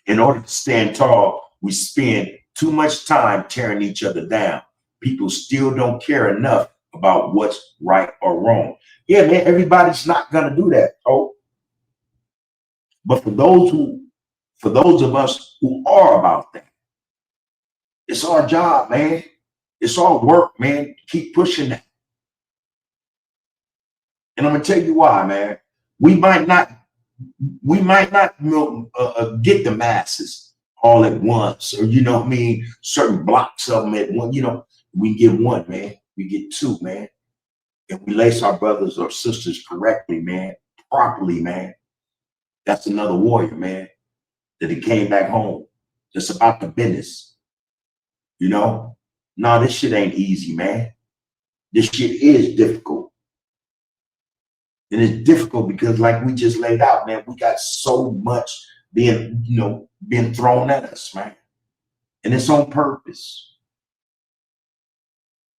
In order to stand tall, we spend too much time tearing each other down. People still don't care enough about what's right or wrong. Yeah, man, everybody's not going to do that, oh. But for those of us who are about that, it's our job, man. It's our work, man. Keep pushing that. And I'm gonna tell you why, man. We might not get the masses all at once, or certain blocks of them at one. We get one, man. We get two, man. And we lace our brothers or sisters correctly, man, properly, man. That's another warrior, man. That he came back home. It's about the business. No, this shit ain't easy, man. This shit is difficult. And it's difficult because, like we just laid out, man, we got so much being thrown at us, man. And it's on purpose.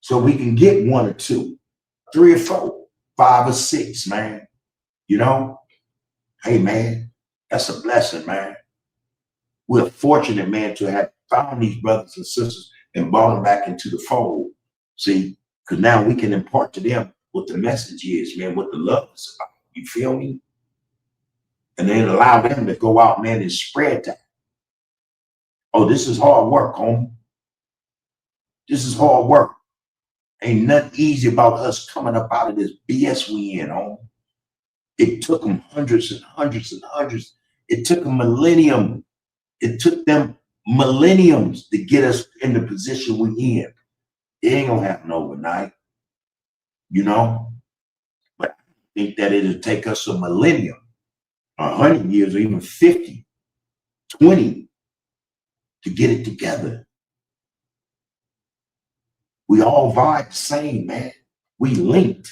So we can get one or two, 3 or 4. 5 or 6, man. You know, hey, man, that's a blessing, man. We're fortunate, man, to have found these brothers and sisters and brought them back into the fold. See, because now we can impart to them what the message is, man, what the love is about. You feel me? And then allow them to go out, man, and spread that. Oh, this is hard work, homie. This is hard work. Ain't nothing easy about us coming up out of this BS we in, homie. It took them hundreds and hundreds and hundreds. It took a millennium. It took them millenniums to get us in the position we in. It ain't gonna happen overnight, you know. But I think that it'll take us a millennium, 100 years, or even 50, 20 to get it together. We all vibe the same, man. We linked.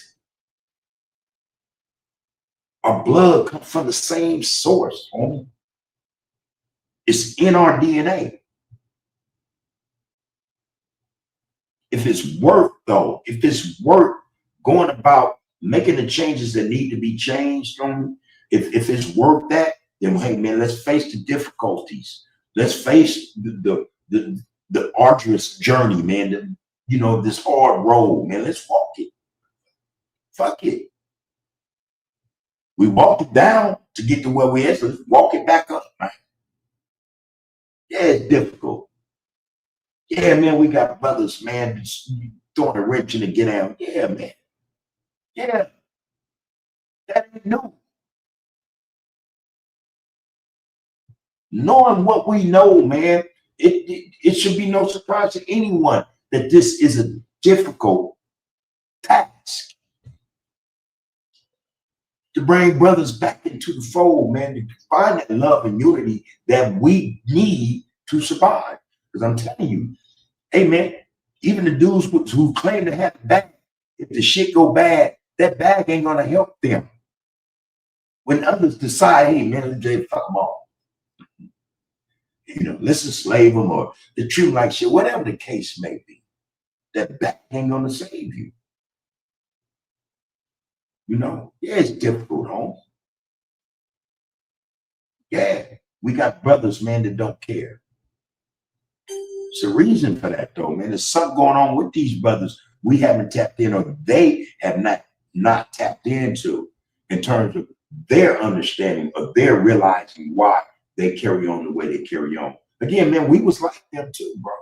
Our blood comes from the same source, homie. It's in our DNA. If it's worth, though, if it's worth going about making the changes that need to be changed, homie, if it's worth that, then hey, man, let's face the difficulties. Let's face the arduous journey, man. This hard road, man. Let's walk it. Fuck it. We walked it down to get to where we at, so let's walk it back up, man. Yeah, it's difficult. Yeah, man, we got brothers, man, throwing a wrench in the get out. Yeah, man. Yeah. That ain't new. Knowing what we know, man, it should be no surprise to anyone that this is a difficult task. To bring brothers back into the fold, man, to find that love and unity that we need to survive. Because I'm telling you, hey, man, even the dudes who claim to have the bag, if the shit go bad, that bag ain't gonna help them. When others decide, hey, man, let's just fuck them all. Let's enslave them or the treat them like shit, whatever the case may be. That bag ain't gonna save you. Yeah, it's difficult, home. Yeah, we got brothers, man, that don't care. It's a reason for that, though, man. There's something going on with these brothers we haven't tapped in, or they have not tapped into, in terms of their understanding, of their realizing why they carry on the way they carry on. Again, man, we was like them too, bro.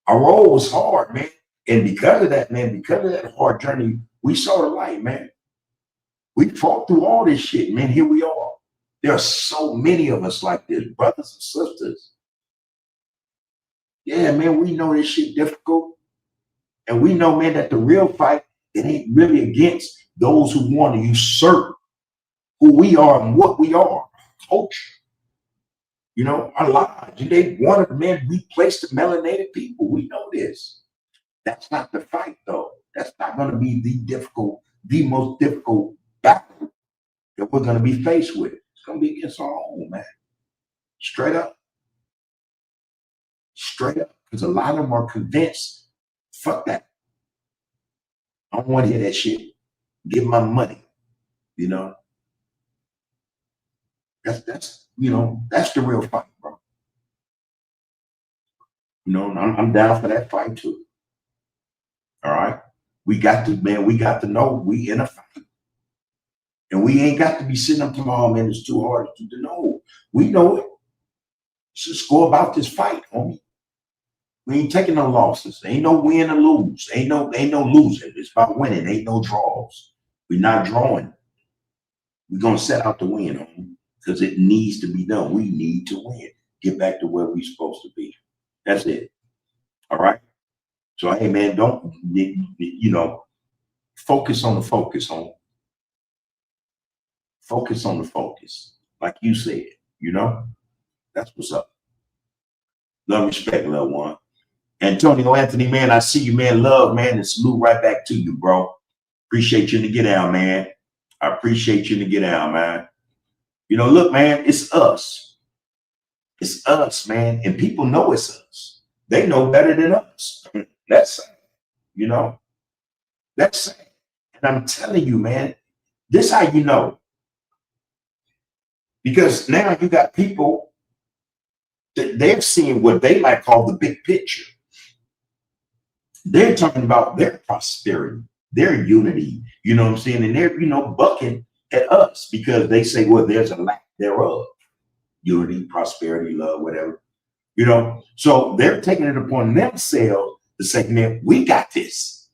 Our role was hard, man. And because of that, man, because of that hard journey, we saw the light, man. We fought through all this shit, man. Here we are. There are so many of us like this, brothers and sisters. Yeah, man, we know this shit difficult. And we know, man, that the real fight, it ain't really against those who want to usurp who we are and what we are, culture. Our lives. They wanted, man, replace the melanated people. We know this. That's not the fight, though. That's not going to be the most difficult battle that we're going to be faced with. It's going to be against our own, man. Straight up. Straight up. Because a lot of them are convinced, fuck that. I don't want to hear that shit. Give my money. That's the real fight, bro. I'm down for that fight too. All right. We got to know we in a fight. And we ain't got to be sitting up tomorrow, man. It's too hard to know. We know it. Just go about this fight, homie. We ain't taking no losses. Ain't no win or lose. Ain't no losing. It's about winning. Ain't no draws. We're not drawing. We're gonna set out to win, homie, because it needs to be done. We need to win. Get back to where we're supposed to be. That's it. All right. So hey, man, don't focus on the focus, homie. Focus on the focus, like you said. That's what's up. Love, respect, loved one. Antonio Anthony, man, I see you, man. Love, man, and salute right back to you, bro. Appreciate you to get out, man. I appreciate you to get out, man. Look, man, it's us. It's us, man. And people know it's us. They know better than us. That's sad. That's sad. And I'm telling you, man, this how you know. Because now you got people that they're seeing what they might call the big picture. They're talking about their prosperity, their unity, you know what I'm saying? And they're, bucking at us because they say, well, there's a lack thereof. Unity, prosperity, love, whatever, So they're taking it upon themselves to say, man, we got this.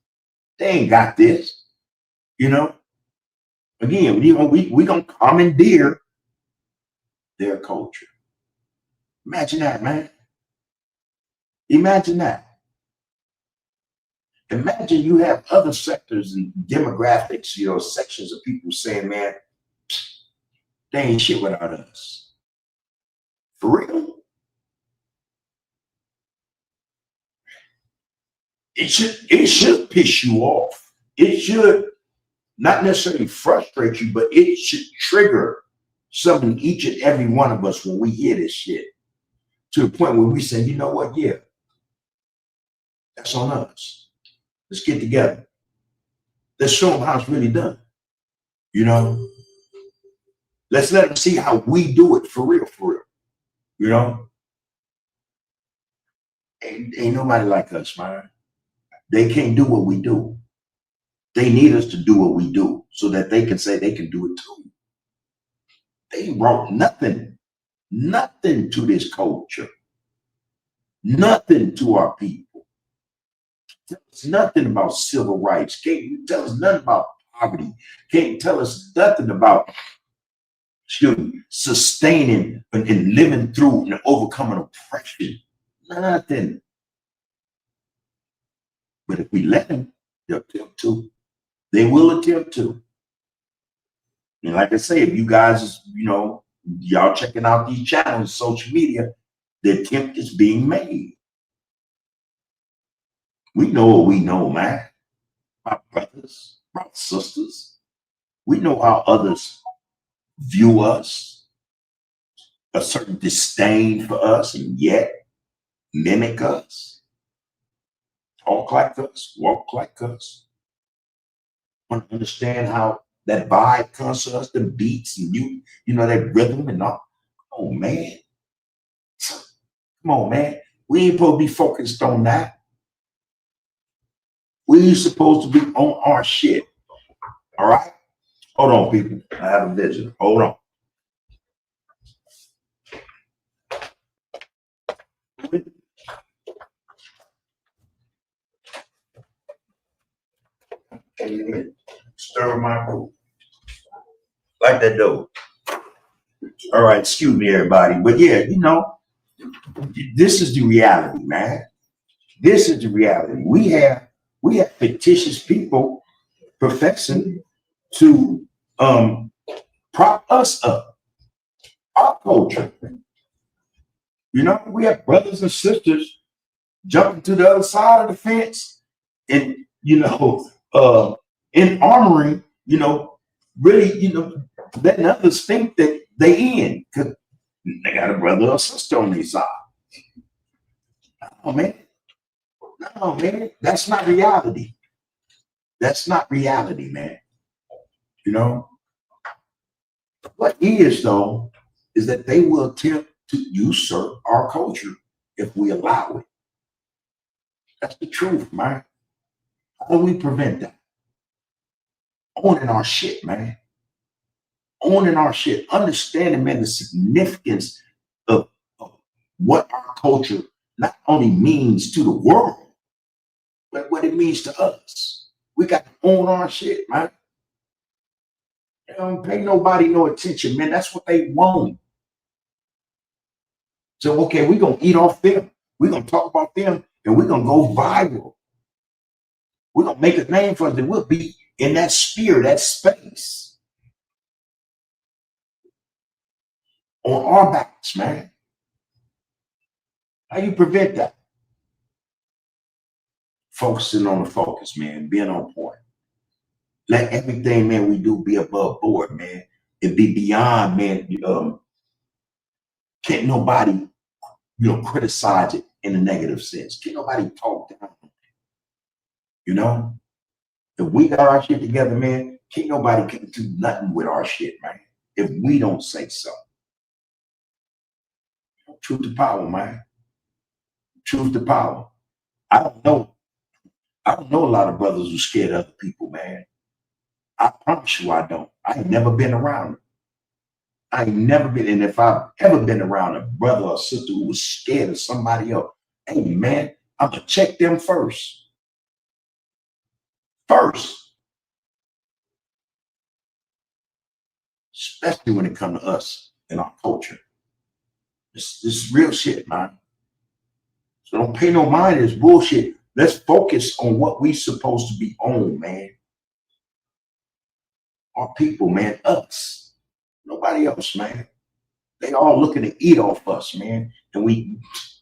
They ain't got this, Again, we gonna commandeer their culture. Imagine that, man. Imagine that. Imagine you have other sectors and demographics, sections of people saying, man, they ain't shit without us. For real. It should piss you off. It should not necessarily frustrate you, but it should trigger something in each and every one of us when we hear this shit. To the point where we say, you know what? Yeah, that's on us. Let's get together. Let's show them how it's really done. Let's let them see how we do it for real. Ain't nobody like us, man. They can't do what we do. They need us to do what we do so that they can say they can do it too. They brought nothing to this culture, nothing to our people. Tell us nothing about civil rights. Can't tell us nothing about poverty. Can't tell us nothing about sustaining and living through and overcoming oppression. Nothing. But if we let them, they'll attempt to. They will attempt to. And like I say, if you guys, y'all checking out these channels, social media, the attempt is being made. We know what we know, man. My brothers, my sisters. We know how others view us, a certain disdain for us, and yet mimic us, talk like us, walk like us. Want to understand how that vibe comes to us, the beats and that rhythm and all. Oh man. Come on, man. We ain't supposed to be focused on that. We supposed to be on our shit. All right? Hold on, people. I have a visitor. Hold on. Stir my food. Like that dough. All right, excuse me, everybody. But yeah, this is the reality, man. This is the reality. We have fictitious people professing to prop us up, our culture. We have brothers and sisters jumping to the other side of the fence and in armoring, really, letting others think that they in because they got a brother or sister on their side. Oh man. No, man, that's not reality. That's not reality, man. What is, though, is that they will attempt to usurp our culture if we allow it. That's the truth, man. How do we prevent that? Owning our shit, man. Owning our shit. Understanding, man, the significance of what our culture not only means to the world, but what it means to us. We got to own our shit, man. Don't pay nobody no attention, man. That's what they want. So, okay, we're going to eat off them. We're going to talk about them, and we're going to go viral. We're going to make a name for us, and we'll be in that sphere, that space. On our backs, man. How you prevent that? Focusing on the focus, man. Being on point. Let everything, man, we do be above board, man. And be beyond, man. Can't nobody, criticize it in a negative sense. Can't nobody talk down. If we got our shit together, man, can't nobody can do nothing with our shit, man. If we don't say so. Truth to power, man. Truth to power. I don't know. I don't know a lot of brothers who scared other people, man. I promise you I don't. I ain't never been around them. I ain't never been, and if I've ever been around a brother or sister who was scared of somebody else, hey man, I'm gonna check them first. First, especially when it comes to us and our culture. This is real shit, man. So don't pay no mind to this bullshit. Let's focus on what we supposed to be on, man. Our people, man, us. Nobody else, man. They all looking to eat off us, man. And we,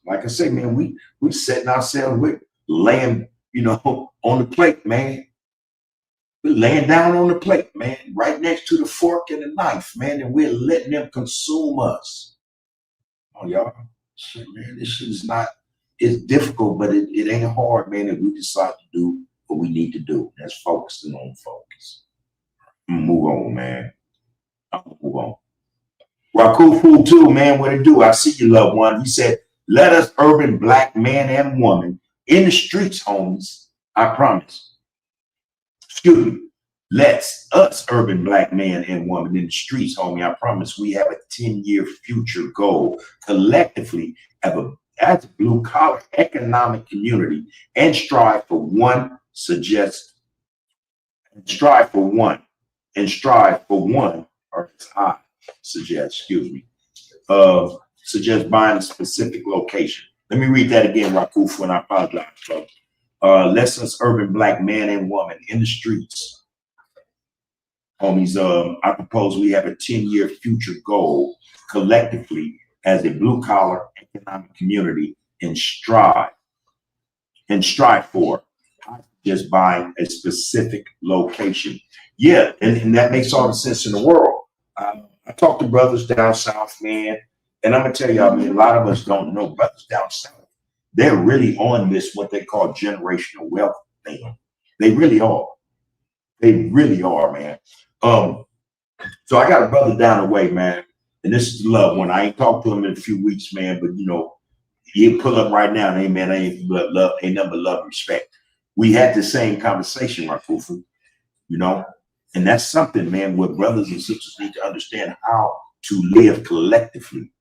like I say, man, we setting ourselves with laying, on the plate, man. We're laying down on the plate, man, right next to the fork and the knife, man, and we're letting them consume us. Oh, y'all, shit, man, this shit is not, it's difficult, but it ain't hard, man, if we decide to do what we need to do. That's focusing on focus. Move on, man. I'll move on. Rakufu too, man, what it do? I see you, loved one. He said, let us urban black man and woman in the streets, homies. I promise. Excuse me. Let's us urban black man and woman in the streets, homie. I promise we have a 10-year future goal collectively as a blue collar economic community and strive for one, or as I suggest buying a specific location. Let me read that again, Rakuf, when I apologize, folks. Let's urban black man and woman in the streets. Homies, I propose we have a 10-year future goal collectively as a blue collar economic community and strive for just buying a specific location. Yeah, and that makes all the sense in the world. I talk to brothers down south, man, and I'm gonna tell y'all, man, a lot of us don't know brothers down south. They're really on this what they call generational wealth thing. They really are. They really are, man. So I got a brother down the way, man, and this is the loved one. I ain't talked to him in a few weeks, man, but he pull up right now, and hey, man, ain't nothing but love and respect. We had the same conversation, Rakufu, and that's something, man, where brothers and sisters need to understand how to live collectively,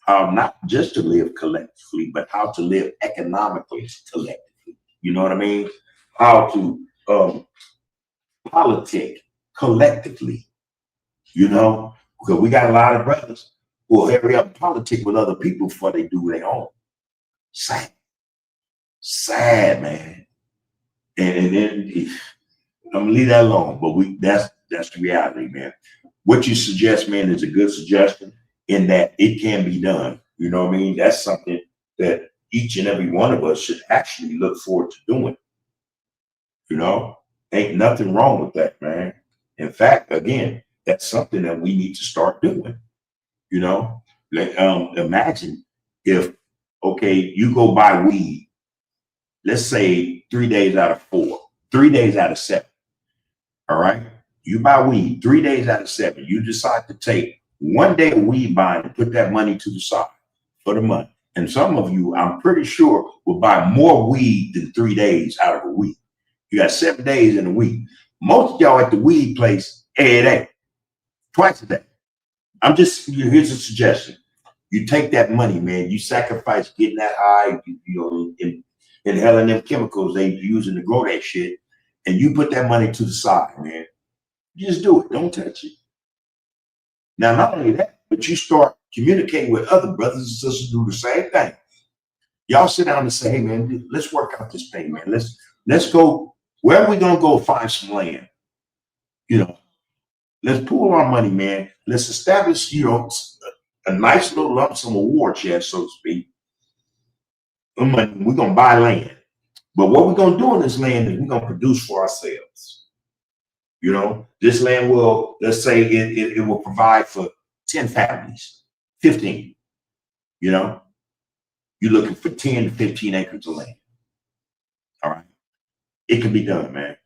how not just to live collectively, but how to live economically collectively. You know what I mean? How to politic collectively, because we got a lot of brothers who will hurry up and politic with other people before they do their own. Sad, man. And then I'm gonna leave that alone, but that's the reality, man. What you suggest, man, is a good suggestion in that it can be done. You know what I mean? That's something that each and every one of us should actually look forward to doing. Ain't nothing wrong with that, man. In fact, again, that's something that we need to start doing. Imagine if, okay, you go buy weed, let's say 3 days out of 4, 3 days out of 7. All right. You buy weed 3 days out of 7. You decide to take 1 day of weed buying and put that money to the side for the month. And some of you, I'm pretty sure, will buy more weed than 3 days out of a week. You got 7 days in a week. Most of y'all at the weed place every day, twice a day. Here's a suggestion. You take that money, man. You sacrifice getting that high, inhaling them chemicals they using to grow that shit, and you put that money to the side, man. You just do it. Don't touch it. Now, not only that, but you start communicating with other brothers and sisters who do the same thing. Y'all sit down and say, hey, man, let's work out this thing, man. Let's go. Where are we gonna go find some land? Let's pool our money, man. Let's establish, a nice little lump sum of war chest, so to speak. We're gonna buy land. But what we're gonna do on this land is we're gonna produce for ourselves. This land will, let's say it will provide for 10 families, 15. You're looking for 10 to 15 acres of land. All right. It can be done, man.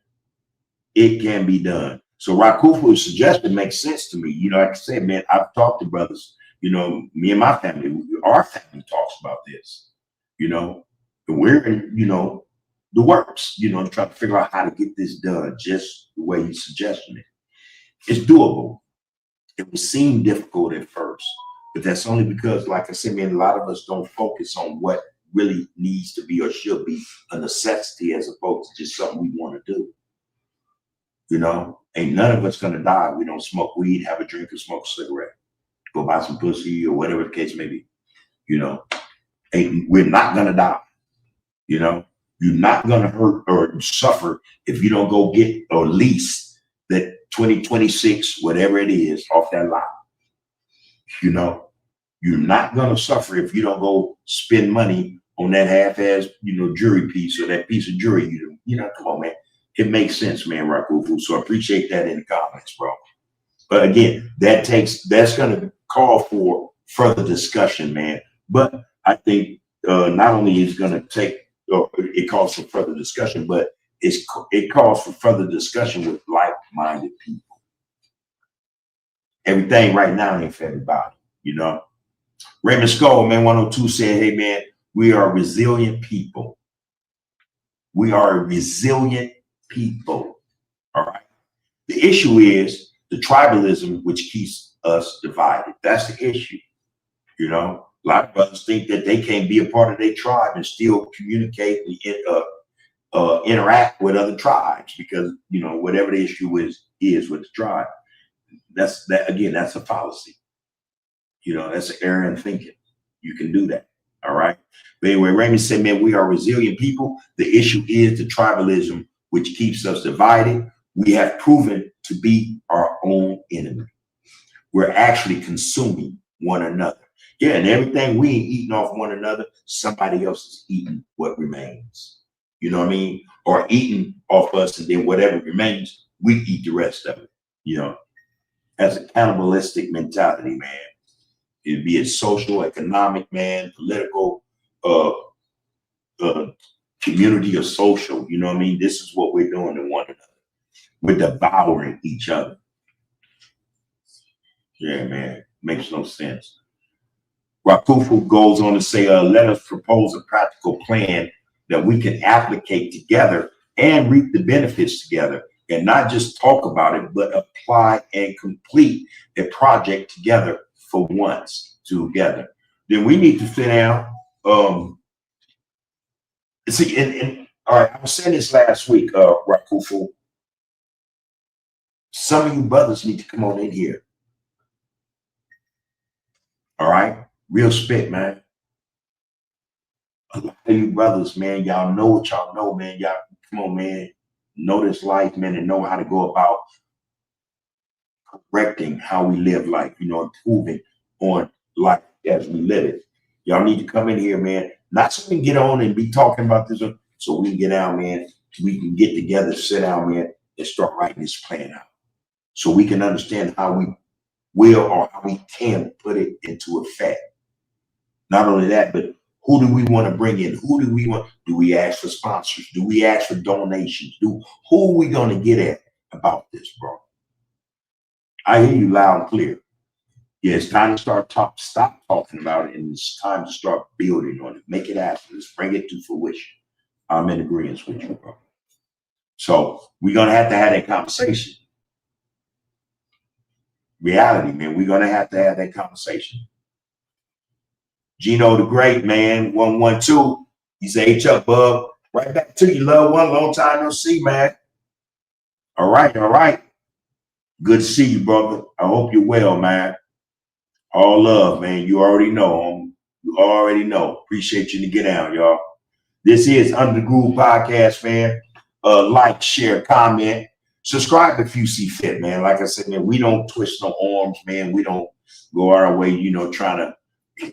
it can be done. So Rakufu's suggestion makes sense to me. You know, like I said, man, I've talked to brothers, you know, me and my family, our family talks about this, you know, and we're in, you know, the works, you know, trying to figure out how to get this done just the way you suggested it. It's doable. It will seem difficult at first, but that's only because, like I said, man, a lot of us don't focus on what really needs to be or should be a necessity as opposed to just something we want to do. You know, ain't none of us gonna die. We don't smoke weed, have a drink, or smoke a cigarette, go buy some pussy or whatever the case may be. You know, we're not gonna die. You know, you're not gonna hurt or suffer if you don't go get or lease that 2026, whatever it is, off that lot. You know, you're not gonna suffer if you don't go spend money on that half-ass, you know, jewelry piece or that piece of jewelry. You know, come on, man. It makes sense, man, Rakufu. So I appreciate that in the comments, bro. But again, that's going to call for further discussion, man. But I think not only is going to take, it calls for further discussion, but it calls for further discussion with like-minded people. Everything right now ain't for everybody, you know. Raymond Skull, man, 102 said, hey, man, we are resilient people. We are resilient people. All right. The issue is the tribalism, which keeps us divided. That's the issue. You know, a lot of brothers think that they can't be a part of their tribe and still communicate and interact with other tribes because, you know, whatever the issue is with the tribe. That's a fallacy. You know, that's an error in thinking. You can do that. All right. But anyway, Raymond said, man, we are resilient people. The issue is the tribalism, which keeps us divided. We have proven to be our own enemy. We're actually consuming one another. Yeah, and everything we ain't eating off one another, somebody else is eating what remains. You know what I mean? Or eating off us, and then whatever remains, we eat the rest of it. You know, that's a cannibalistic mentality, man. It'd be a social, economic, man, political, community or social. You know what I mean? This is what we're doing to one another. We're devouring each other. Yeah, man, makes no sense. Rakufu goes on to say, let us propose a practical plan that we can applicate together and reap the benefits together, and not just talk about it, but apply and complete a project together for once together. Then we need to sit down. See, and all right, I was saying this last week, Rakufu. Some of you brothers need to come on in here. All right, real spit, man. A lot of you brothers, man, y'all know what y'all know, man. Y'all, come on, man. Know this life, man, and know how to go about correcting how we live life, you know, improving on life as we live it. Y'all need to come in here, man. Not so we can get on and be talking about this, so we can get out, man. We can get together, sit down, man, and start writing this plan out. So we can understand how we will or how we can put it into effect. Not only that, but who do we want to bring in? Who do we want? Do we ask for sponsors? Do we ask for donations? Who are we going to get at about this, bro? I hear you loud and clear. Yeah, it's time to stop talking about it, and it's time to start building on it. Make it happen. Let's bring it to fruition. I'm in agreement with you, bro. So we're going to have that conversation. Reality, man. We're going to have that conversation. Gino the Great, man, 112. He said, hey, Chuck, bub. Right back to you, loved one. Long time no see, man. All right, all right. Good to see you, brother. I hope you're well, man. All love, man. You already know. You already know. Appreciate you to get out, y'all. This is Under the Groove Podcast, man. Like, share, comment. Subscribe if you see fit, man. Like I said, man, we don't twist no arms, man. We don't go our way, you know, trying to,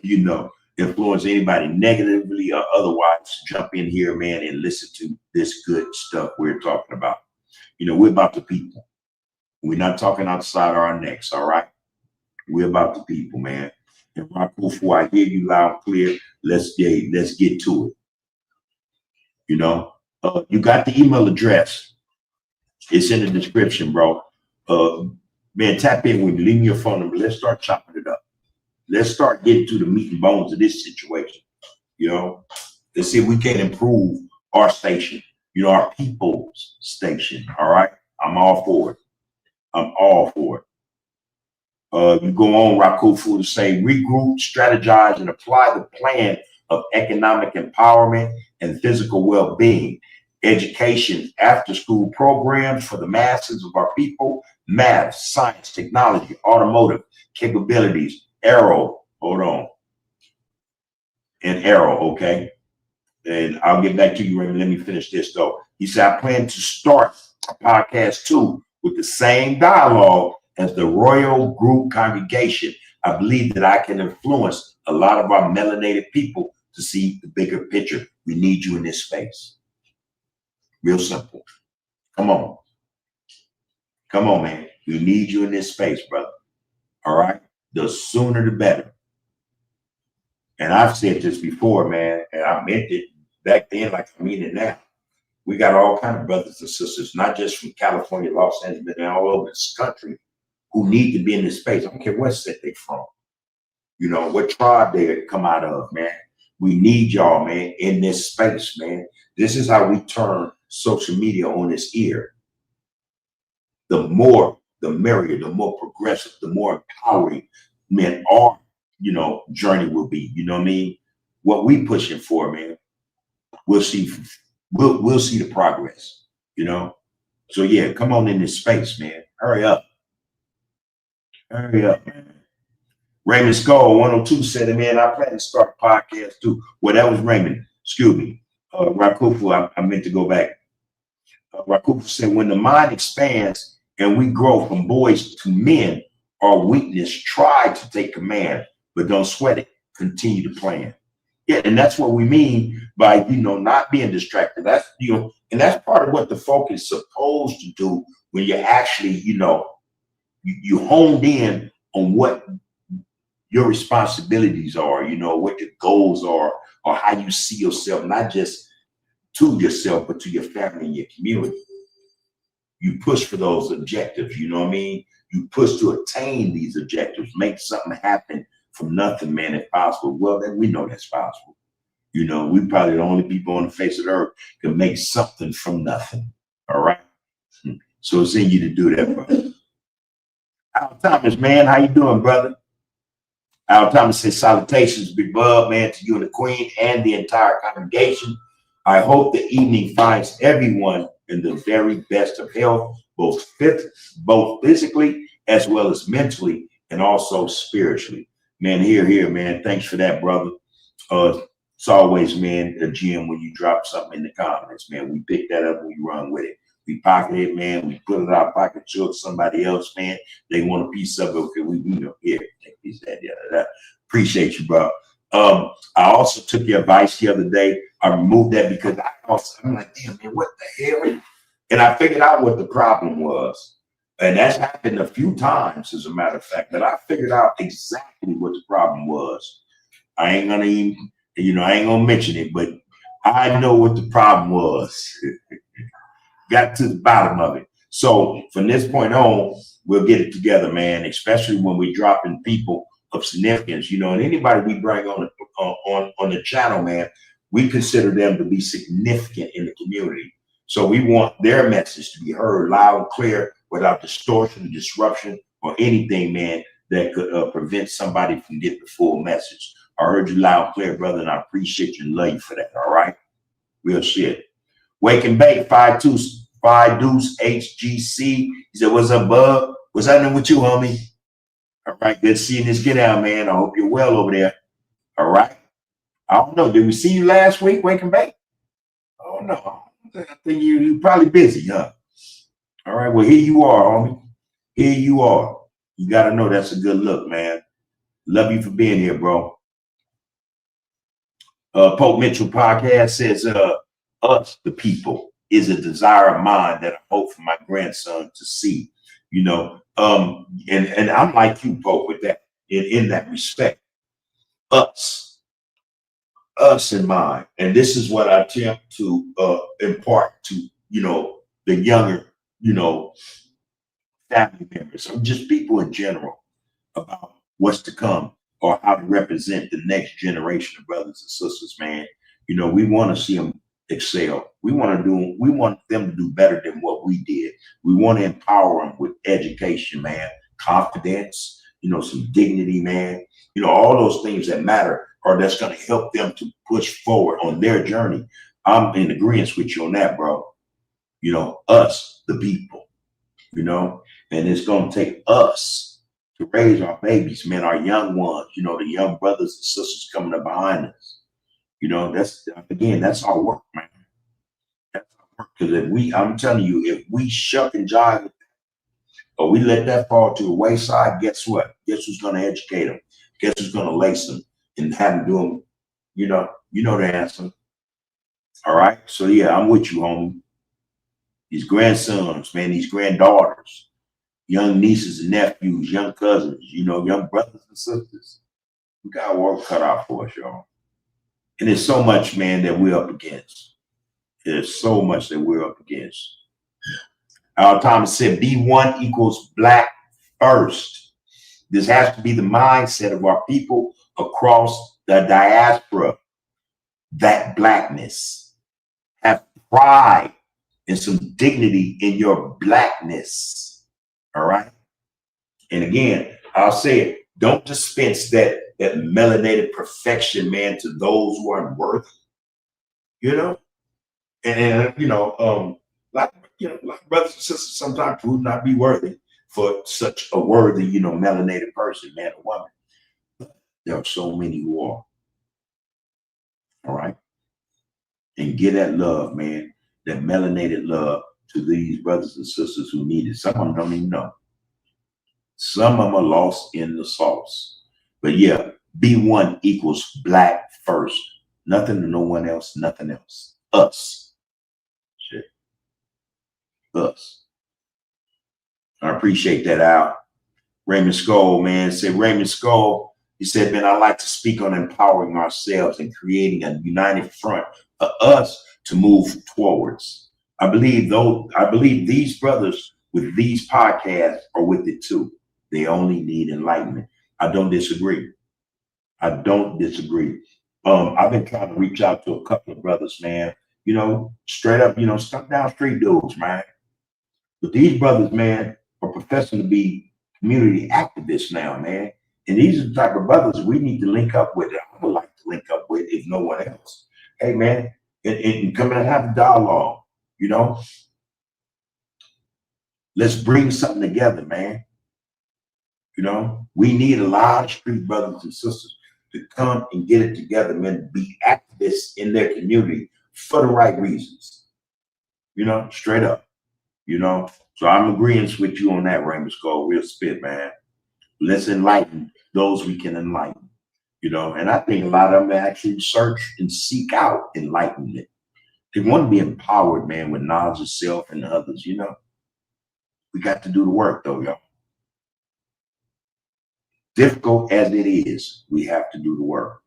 you know, influence anybody negatively or otherwise. Jump in here, man, and listen to this good stuff we're talking about. You know, we're about the people. We're not talking outside our necks, all right? We're about the people, man. And Rakufu, I hear you loud and clear. Let's get to it. You know, you got the email address. It's in the description, bro. Man, tap in with me. Leave me your phone number. Let's start chopping it up. Let's start getting to the meat and bones of this situation. You know, let's see if we can improve our station, you know, our people's station. All right. I'm all for it. I'm all for it. You go on, Rakufu, to say regroup, strategize, and apply the plan of economic empowerment and physical well-being, education, after-school programs for the masses of our people, math, science, technology, automotive capabilities, hold on, and okay? And I'll get back to you, Raymond. Let me finish this, though. He said, I plan to start a podcast, too, with the same dialogue as the Royal Group congregation. I believe that I can influence a lot of our melanated people to see the bigger picture. We need you in this space. Real simple. Come on. Come on, man. We need you in this space, brother. All right? The sooner the better. And I've said this before, man, and I meant it back then like I mean it now. We got all kinds of brothers and sisters, not just from California, Los Angeles, but all over this country who need to be in this space. I don't care what set they're from, you know, what tribe they come out of, man. We need y'all, man, in this space, man. This is how we turn social media on its ear. The more, the merrier, the more progressive, the more empowering, man, our, you know, journey will be. You know what I mean? What we pushing for, man. We'll see. We'll see the progress. You know. So yeah, come on in this space, man. Hurry up. Hurry up, man. Raymond Skull 102 said, man, I plan to start a podcast too. Well, that was Raymond. Excuse me. Rakufu, I meant to go back. Rakufu said, when the mind expands and we grow from boys to men, our weakness, try to take command, but don't sweat it. Continue to plan. Yeah, and that's what we mean by, you know, not being distracted. That's, you know, and that's part of what the focus is supposed to do when you're actually, you know, you honed in on what your responsibilities are, you know, what your goals are, or how you see yourself, not just to yourself, but to your family and your community. You push for those objectives, you know what I mean? You push to attain these objectives, make something happen from nothing, man, if possible. Well, then we know that's possible. You know, we probably the only people on the face of the earth can make something from nothing. All right. So it's in you to do that, brother. Al Thomas, man, how you doing, brother? Al Thomas says, salutations, Big Bub, man, to you and the Queen and the entire congregation. I hope the evening finds everyone in the very best of health, both physically as well as mentally and also spiritually. Man, here, man. Thanks for that, brother. It's always, man, a gem when you drop something in the comments, man. We pick that up and we run with it. We pocket it, man. We put it in our pocket, show it to somebody else, man. They want a piece of it. Okay, we, you know, here, take a piece of that. Appreciate you, bro. I also took your advice the other day. I removed that because I'm like, damn, man, what the hell? And I figured out what the problem was. And that's happened a few times, as a matter of fact, that I figured out exactly what the problem was. I ain't gonna even, you know, I ain't gonna mention it, but I know what the problem was. Got to the bottom of it. So from this point on, we'll get it together, man, especially when we're dropping people of significance, you know, and anybody we bring on the channel, man, we consider them to be significant in the community. So we want their message to be heard loud and clear without distortion, disruption, or anything, man, that could prevent somebody from getting the full message. I heard you loud and clear, brother, and I appreciate you and love you for that, all right? Real shit. Wake and Bake, 5 Deuce HGC. He said, what's up, bub? What's happening with you, homie? All right, good seeing this get out, man. I hope you're well over there. All right. I don't know. Did we see you last week, Wake and Bake? Oh, no. I think you're probably busy, huh? All right, well, here you are, homie. Here you are. You got to know that's a good look, man. Love you for being here, bro. Pope Mitchell podcast says, us, the people, is a desire of mine that I hope for my grandson to see, you know. And I'm like you, Pope, with that, in that respect. Us in mind. And this is what I attempt to impart to, you know, the younger you know, family members or just people in general about what's to come or how to represent the next generation of brothers and sisters, man. You know, we want to see them excel. We want them to do better than what we did. We want to empower them with education, man, confidence, you know, some dignity, man. You know, all those things that matter or that's going to help them to push forward on their journey. I'm in agreement with you on that, bro. You know, us, the people, you know, and it's going to take us to raise our babies, man, our young ones, you know, the young brothers and sisters coming up behind us. You know, that's our work, man. That's our work. Because I'm telling you, if we shuck and jive or we let that fall to the wayside, guess what? Guess who's going to educate them? Guess who's going to lace them and have them do them? You know the answer. All right. So yeah, I'm with you, homie. These grandsons, man, these granddaughters, young nieces and nephews, young cousins, you know, young brothers and sisters. We got work cut out for us, y'all. And there's so much, man, that we're up against. There's so much that we're up against. Al Thomas said, B1 equals black first. This has to be the mindset of our people across the diaspora. That blackness. Have pride and some dignity in your blackness. All right. And again, I'll say it. Don't dispense that melanated perfection, man, to those who aren't worthy. You know, and you know, like brothers and sisters sometimes would not be worthy for such a worthy, you know, melanated person, man or woman. There are so many who are. All right. And get that love, man, that melanated love to these brothers and sisters who need it. Some of them don't even know. Some of them are lost in the sauce. But yeah, B1 equals black first. Nothing to no one else, nothing else. Us. Shit. Us. I appreciate that, Al. Raymond Skoll, man, said Raymond Skoll, he said, man, I like to speak on empowering ourselves and creating a united front for us to move towards. I believe these brothers with these podcasts are with it too. They only need enlightenment. I don't disagree. I don't disagree. I've been trying to reach out to a couple of brothers, man, you know, straight up, you know, stuck down street dudes, man. But these brothers, man, are professing to be community activists now, man. And these are the type of brothers we need to link up with. I would like to link up with if no one else. Hey, man, and come and have a dialogue, you know. Let's bring something together, man. You know, we need a lot of street brothers and sisters to come and get it together, man, be activists in their community for the right reasons. You know, straight up, you know. So I'm agreeing with you on that, Raymond Skull. Real spit, man. Let's enlighten those we can enlighten, you know. And I think a lot of them actually search and seek out enlightenment. They want to be empowered, man, with knowledge of self and others, you know. We got to do the work, though, y'all. Difficult as it is, we have to do the work.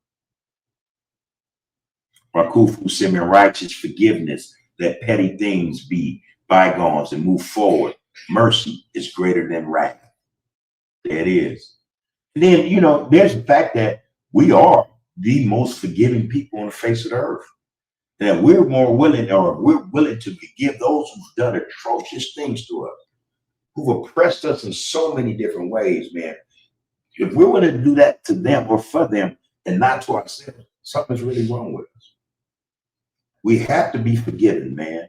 Rakufu said, in righteous forgiveness, let petty things be bygones and move forward. Mercy is greater than wrath. There it is. And then, you know, there's the fact that we are the most forgiving people on the face of the earth. That we're willing to forgive those who've done atrocious things to us, who've oppressed us in so many different ways, man. If we're willing to do that to them or for them and not to ourselves, something's really wrong with us. We have to be forgiven, man.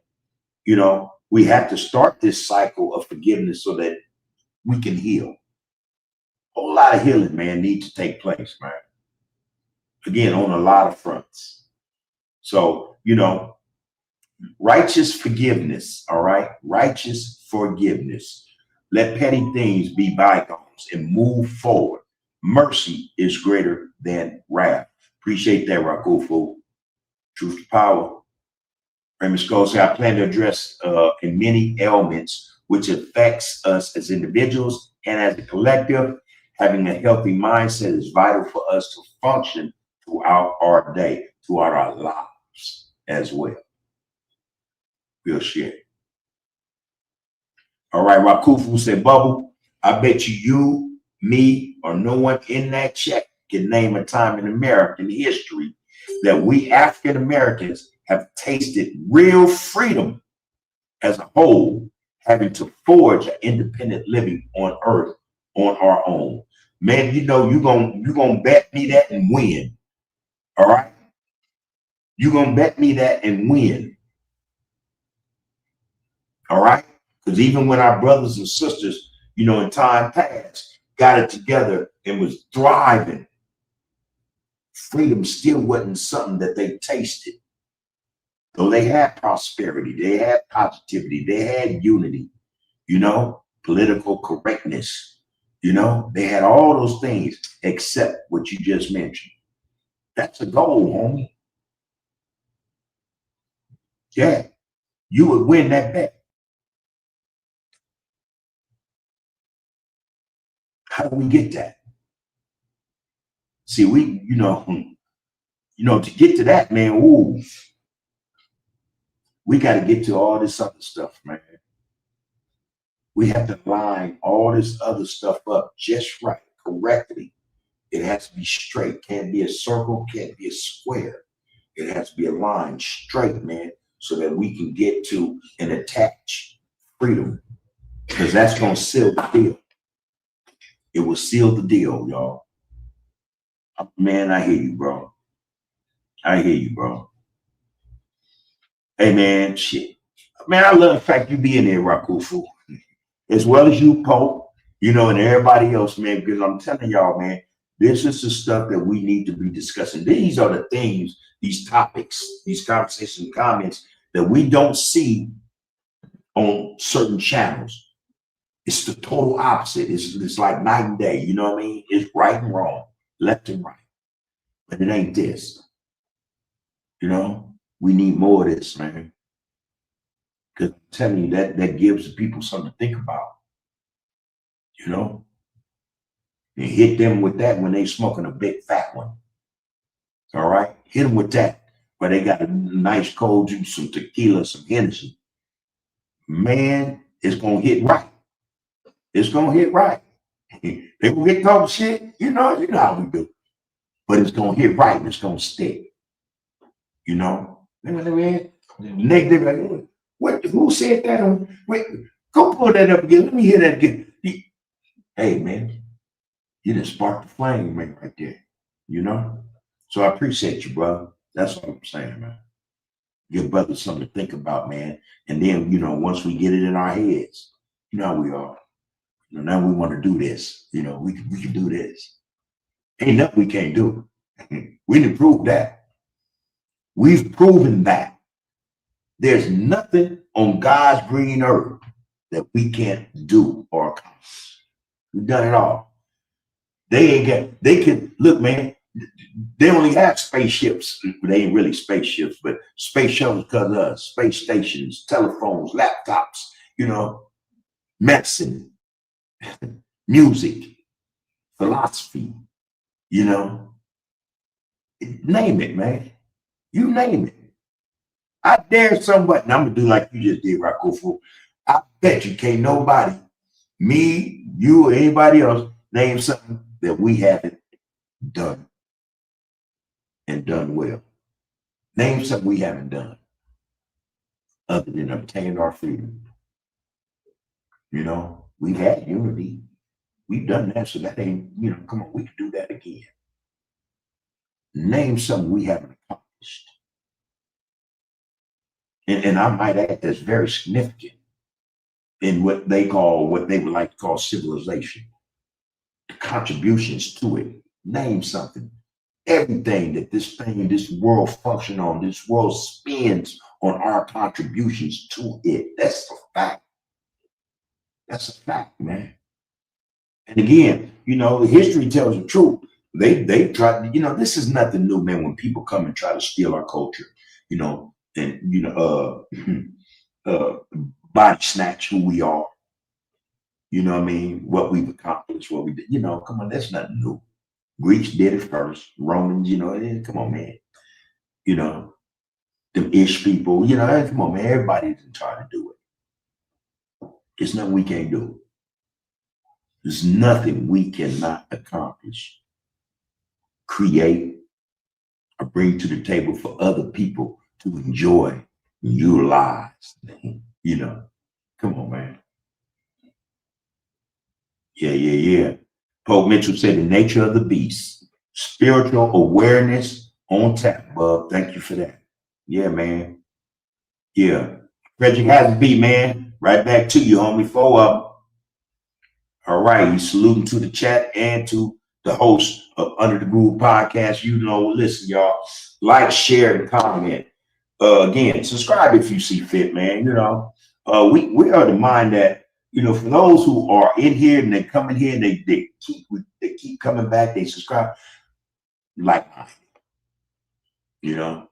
You know, we have to start this cycle of forgiveness so that we can heal. A whole lot of healing, man, needs to take place, man. Again, on a lot of fronts. So, you know, righteous forgiveness, all right? Righteous forgiveness. Let petty things be bygones and move forward. Mercy is greater than wrath. Appreciate that, Rakufu. Truth to power. Raymond Skull said, I plan to address in many ailments which affects us as individuals and as a collective. Having a healthy mindset is vital for us to function throughout our day, throughout our lives as well. Real shit. All right, Rakufu said, Bubble, I bet you, me, or no one in that check can name a time in American history that we African Americans have tasted real freedom as a whole, having to forge an independent living on earth on our own. Man, you know you gonna bet me that and win. All right, you gonna bet me that and win. All right, because even when our brothers and sisters, in time past, got it together and was thriving, freedom still wasn't something that they tasted. Though they had prosperity, they had positivity, they had unity, political correctness. They had all those things except what you just mentioned. That's a goal, homie. Yeah, you would win that bet. How do we get that? See, to get to that, man, ooh, we got to get to all this other stuff, man. We have to line all this other stuff up just right, correctly. It has to be straight. Can't be a circle, can't be a square. It has to be a line straight, man, so that we can get to and attach freedom. Because that's going to seal the deal. It will seal the deal, y'all. Man, I hear you, bro. I hear you, bro. Hey, man, shit. Man, I love the fact you be in there, Rakufu, as well as you, Pope, and everybody else, man, because I'm telling y'all, man, this is the stuff that we need to be discussing. These are the things, these topics, these conversations, comments that we don't see on certain channels. It's the total opposite. It's like night and day. You know what I mean? It's right and wrong, left and right. But it ain't this. We need more of this, man. Because I'm telling you, that gives the people something to think about. And hit them with that when they smoking a big fat one. All right? Hit them with that. But they got a nice cold juice, some tequila, some Hennessy. Man, it's going to hit right. It's going to hit right. They will get talking shit. You know how we do. But it's going to hit right and it's going to stick. Negative, like, what? Who said that? Wait, go pull that up again. Let me hear that again. Hey, man, you done sparked the flame, man, right there. So I appreciate you, brother. That's what I'm saying, man. Give brothers something to think about, man. And then, once we get it in our heads, how we are. Now we want to do this. We can do this. Ain't nothing we can't do. We didn't prove that. We've proven that. There's nothing on God's green earth that we can't do or accomplish. We've done it all. They can look, man. They only have spaceships. They ain't really spaceships, but space shuttles because of us, space stations, telephones, laptops, medicine, music, philosophy, name it, man. You name it. I dare somebody, and I'm gonna do like you just did, Rakufu. I bet you can't nobody, me, you, or anybody else, name something that we haven't done and done well. Name something we haven't done other than obtain our freedom. We've had unity. We've done that, so that ain't, come on, we can do that again. Name something we haven't accomplished. And I might add that's very significant in what they would like to call civilization. The contributions to it. Name something. Everything that this world functions on, this world spins on our contributions to it. That's a fact. That's a fact, man. And again, history tells the truth. They try, this is nothing new, man, when people come and try to steal our culture, and body snatch who we are. What I mean? What we've accomplished, what we did, come on, that's nothing new. Greeks did it first. Romans, come on, man. Them ish people, come on, man. Everybody's trying to do it. There's nothing we can't do. There's nothing we cannot accomplish, create, or bring to the table for other people to enjoy, utilize. You know, come on, man. Yeah. Pope Mitchell said the nature of the beast, spiritual awareness on tap, bub. Thank you for that. Yeah, man. Yeah. Frederick has a beat, man. Right back to you, homie. 4 up. All right. He's saluting to the chat and to the host of Under the Groove podcast. You know, listen, y'all. Like, share, and comment. Again, subscribe if you see fit, man. You know, we are the mind that, you know, for those who are in here and they come in here and they keep coming back, they subscribe, like, you know.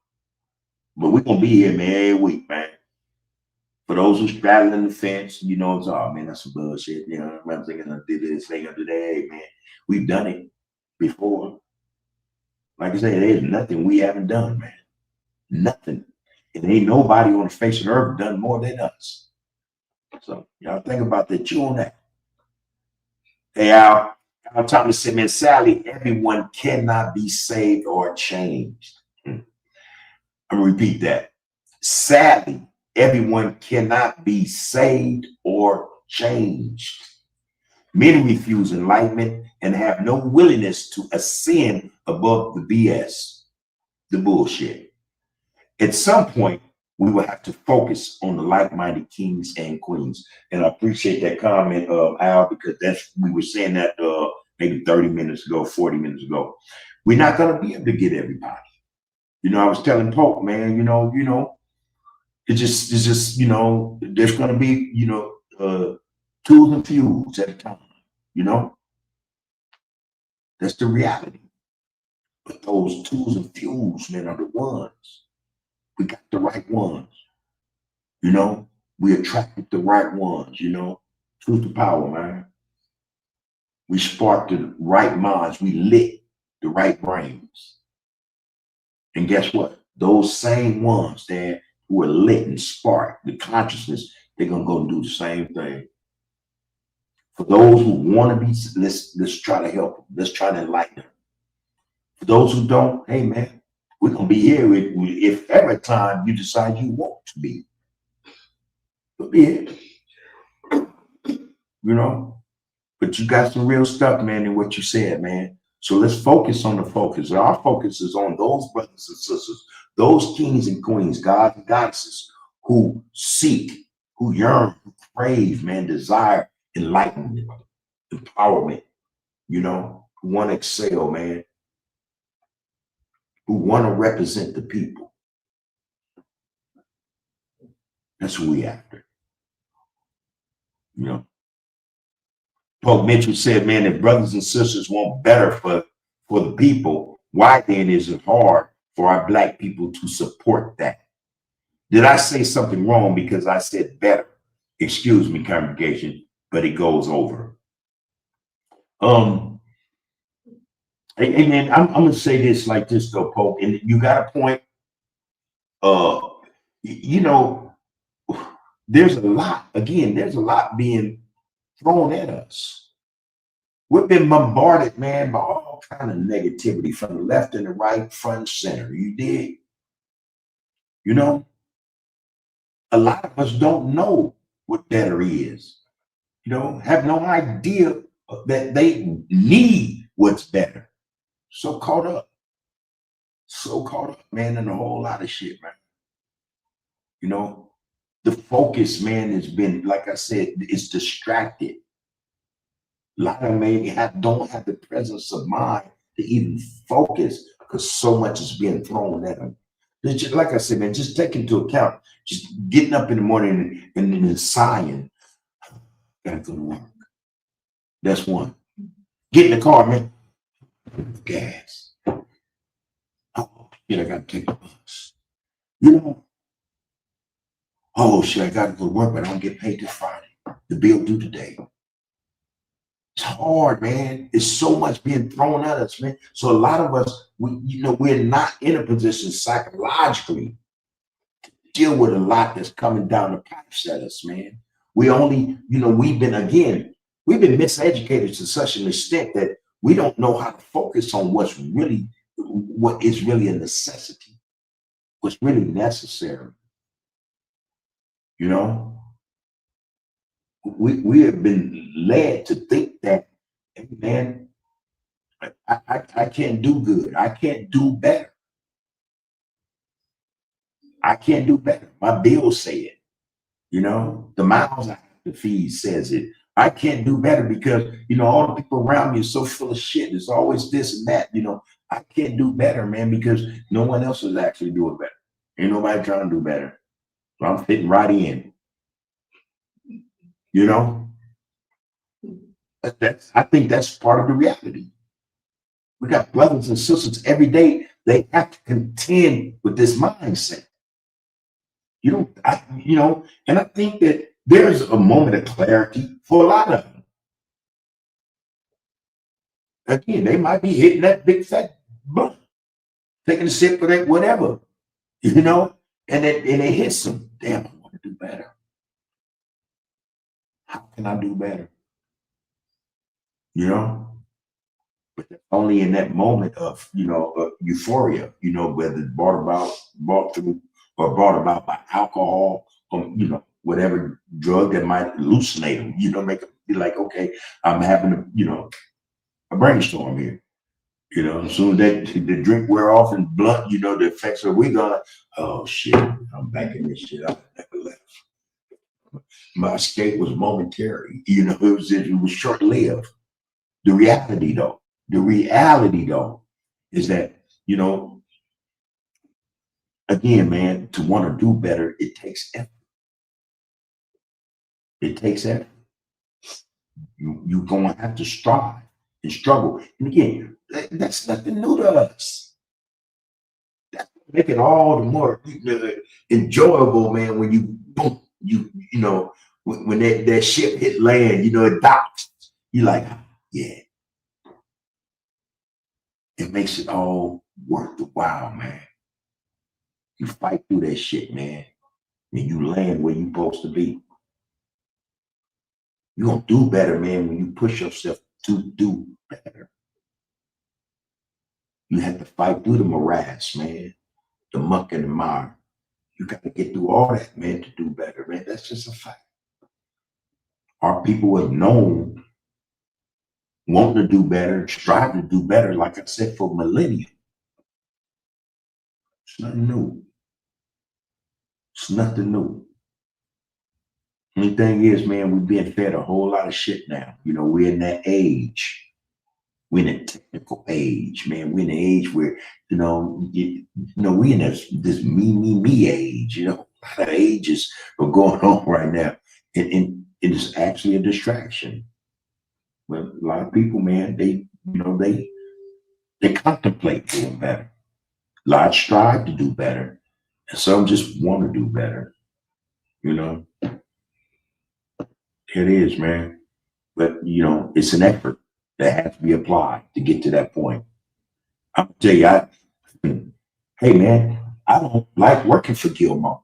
But we're gonna be here, man, every week, man. For those who straddling the fence, you know, it's all, man, that's some bullshit. You know, I'm thinking I did this thing under there, hey, man. We've done it before. Like I said, there's nothing we haven't done, man. Nothing. And ain't nobody on the face of the earth done more than us. So y'all think about that. Chew on that. Hey, Al Thomas said, man, Sally, everyone cannot be saved or changed. I'm gonna repeat that. Sadly, everyone cannot be saved or changed. Many refuse enlightenment and have no willingness to ascend above the BS, the bullshit. At some point, we will have to focus on the like-minded kings and queens. And I appreciate that comment, Al, because we were saying that maybe 30 minutes ago, 40 minutes ago. We're not going to be able to get everybody. You know, I was telling Pope, man, you know, it's just, you know, there's going to be, you know, twos and fews at a time, you know. That's the reality. But those twos and fews, man, are the ones. We got the right ones. You know, we attracted the right ones, you know. Truth to power, man. We sparked the right minds. We lit the right brains. And guess what? Those same ones that were lit and sparked the consciousness, they're gonna go and do the same thing. For those who want to be, let's try to help them. Let's try to enlighten them. For those who don't, hey man, we're gonna be here if every time you decide you want to be. We'll be here. You know, but you got some real stuff, man, in what you said, man. So let's focus on the focus. Our focus is on those brothers and sisters, those kings and queens, gods and goddesses who seek, who yearn, who crave, man, desire enlightenment, empowerment, you know, who want to excel, man, who want to represent the people. That's who we after, you know. Pope Mitchell said, man, if brothers and sisters want better for the people, why then is it hard for our Black people to support that? Did I say something wrong because I said better? Excuse me, congregation, but it goes over. And then I'm gonna say this like this though, Pope, and you got a point. You know, there's a lot being thrown at us. We've been bombarded, man, by all kind of negativity from the left and the right, front and center. You dig? You know, a lot of us don't know what better is. You know, have no idea that they need what's better. So caught up, man, in a whole lot of shit, man. You know, the focus, man, has been, like I said, it's distracted. A lot of them don't have the presence of mind to even focus because so much is being thrown at them. Just, like I said, man, just take into account, just getting up in the morning and then sighing, gotta go to work. That's one. Get in the car, man. Gas. Oh, shit, I gotta take the bus. You know, oh, shit, I gotta go to work, but I don't get paid this Friday. The bill due today. It's hard, man. It's so much being thrown at us, man. So a lot of us, we're not in a position psychologically to deal with a lot that's coming down the pipes at us, man. We only, we've been miseducated to such an extent that we don't know how to focus on what is really a necessity, what's really necessary. We have been led to think that, hey, man, I can't do good. I can't do better. I can't do better. My bills say it. The mouths I have to feed says it. I can't do better because, all the people around me are so full of shit. It's always this and that. I can't do better, man, because no one else is actually doing better. Ain't nobody trying to do better. So I'm fitting right in. I think that's part of the reality. We got brothers and sisters every day. They have to contend with this mindset. And I think that there's a moment of clarity for a lot of them. Again, they might be hitting that big fat blunt, taking a sip of that whatever, and it hits them. Damn, I want to do better. How can I do better? But only in that moment of euphoria, whether it's brought through or brought about by alcohol or whatever drug that might hallucinate them, make them be like, okay, I'm having a brainstorm here. As soon as the drink wear off and blunt, the effects are gonna, oh shit, I'm back in this shit. I never left. My escape was momentary. It was short-lived. The reality though is that, again, man, to want to do better, it takes effort. It takes effort. You're going to have to strive and struggle. And again, that's nothing new to us. That make it all the more enjoyable, man, when you boom, when that ship hit land, it docks. You're like, yeah. It makes it all worth the while, man. You fight through that shit, man, and you land where you're supposed to be. You're going to do better, man, when you push yourself to do better. You have to fight through the morass, man, the muck and the mire. You got to get through all that, man, to do better, man. That's just a fact. Our people have known wanting to do better, strive to do better, like I said, for millennia. It's nothing new. It's nothing new. Only thing is, man, we're being fed a whole lot of shit now. We're in that age. We're in a technical age, man. We're in an age where, we in this me age. A lot of ages are going on right now, and it's actually a distraction. But a lot of people, man, they contemplate doing better. A lot strive to do better, and some just want to do better. It is, man. But it's an effort that has to be applied to get to that point. I'll tell you, hey man, I don't like working for Gilmore.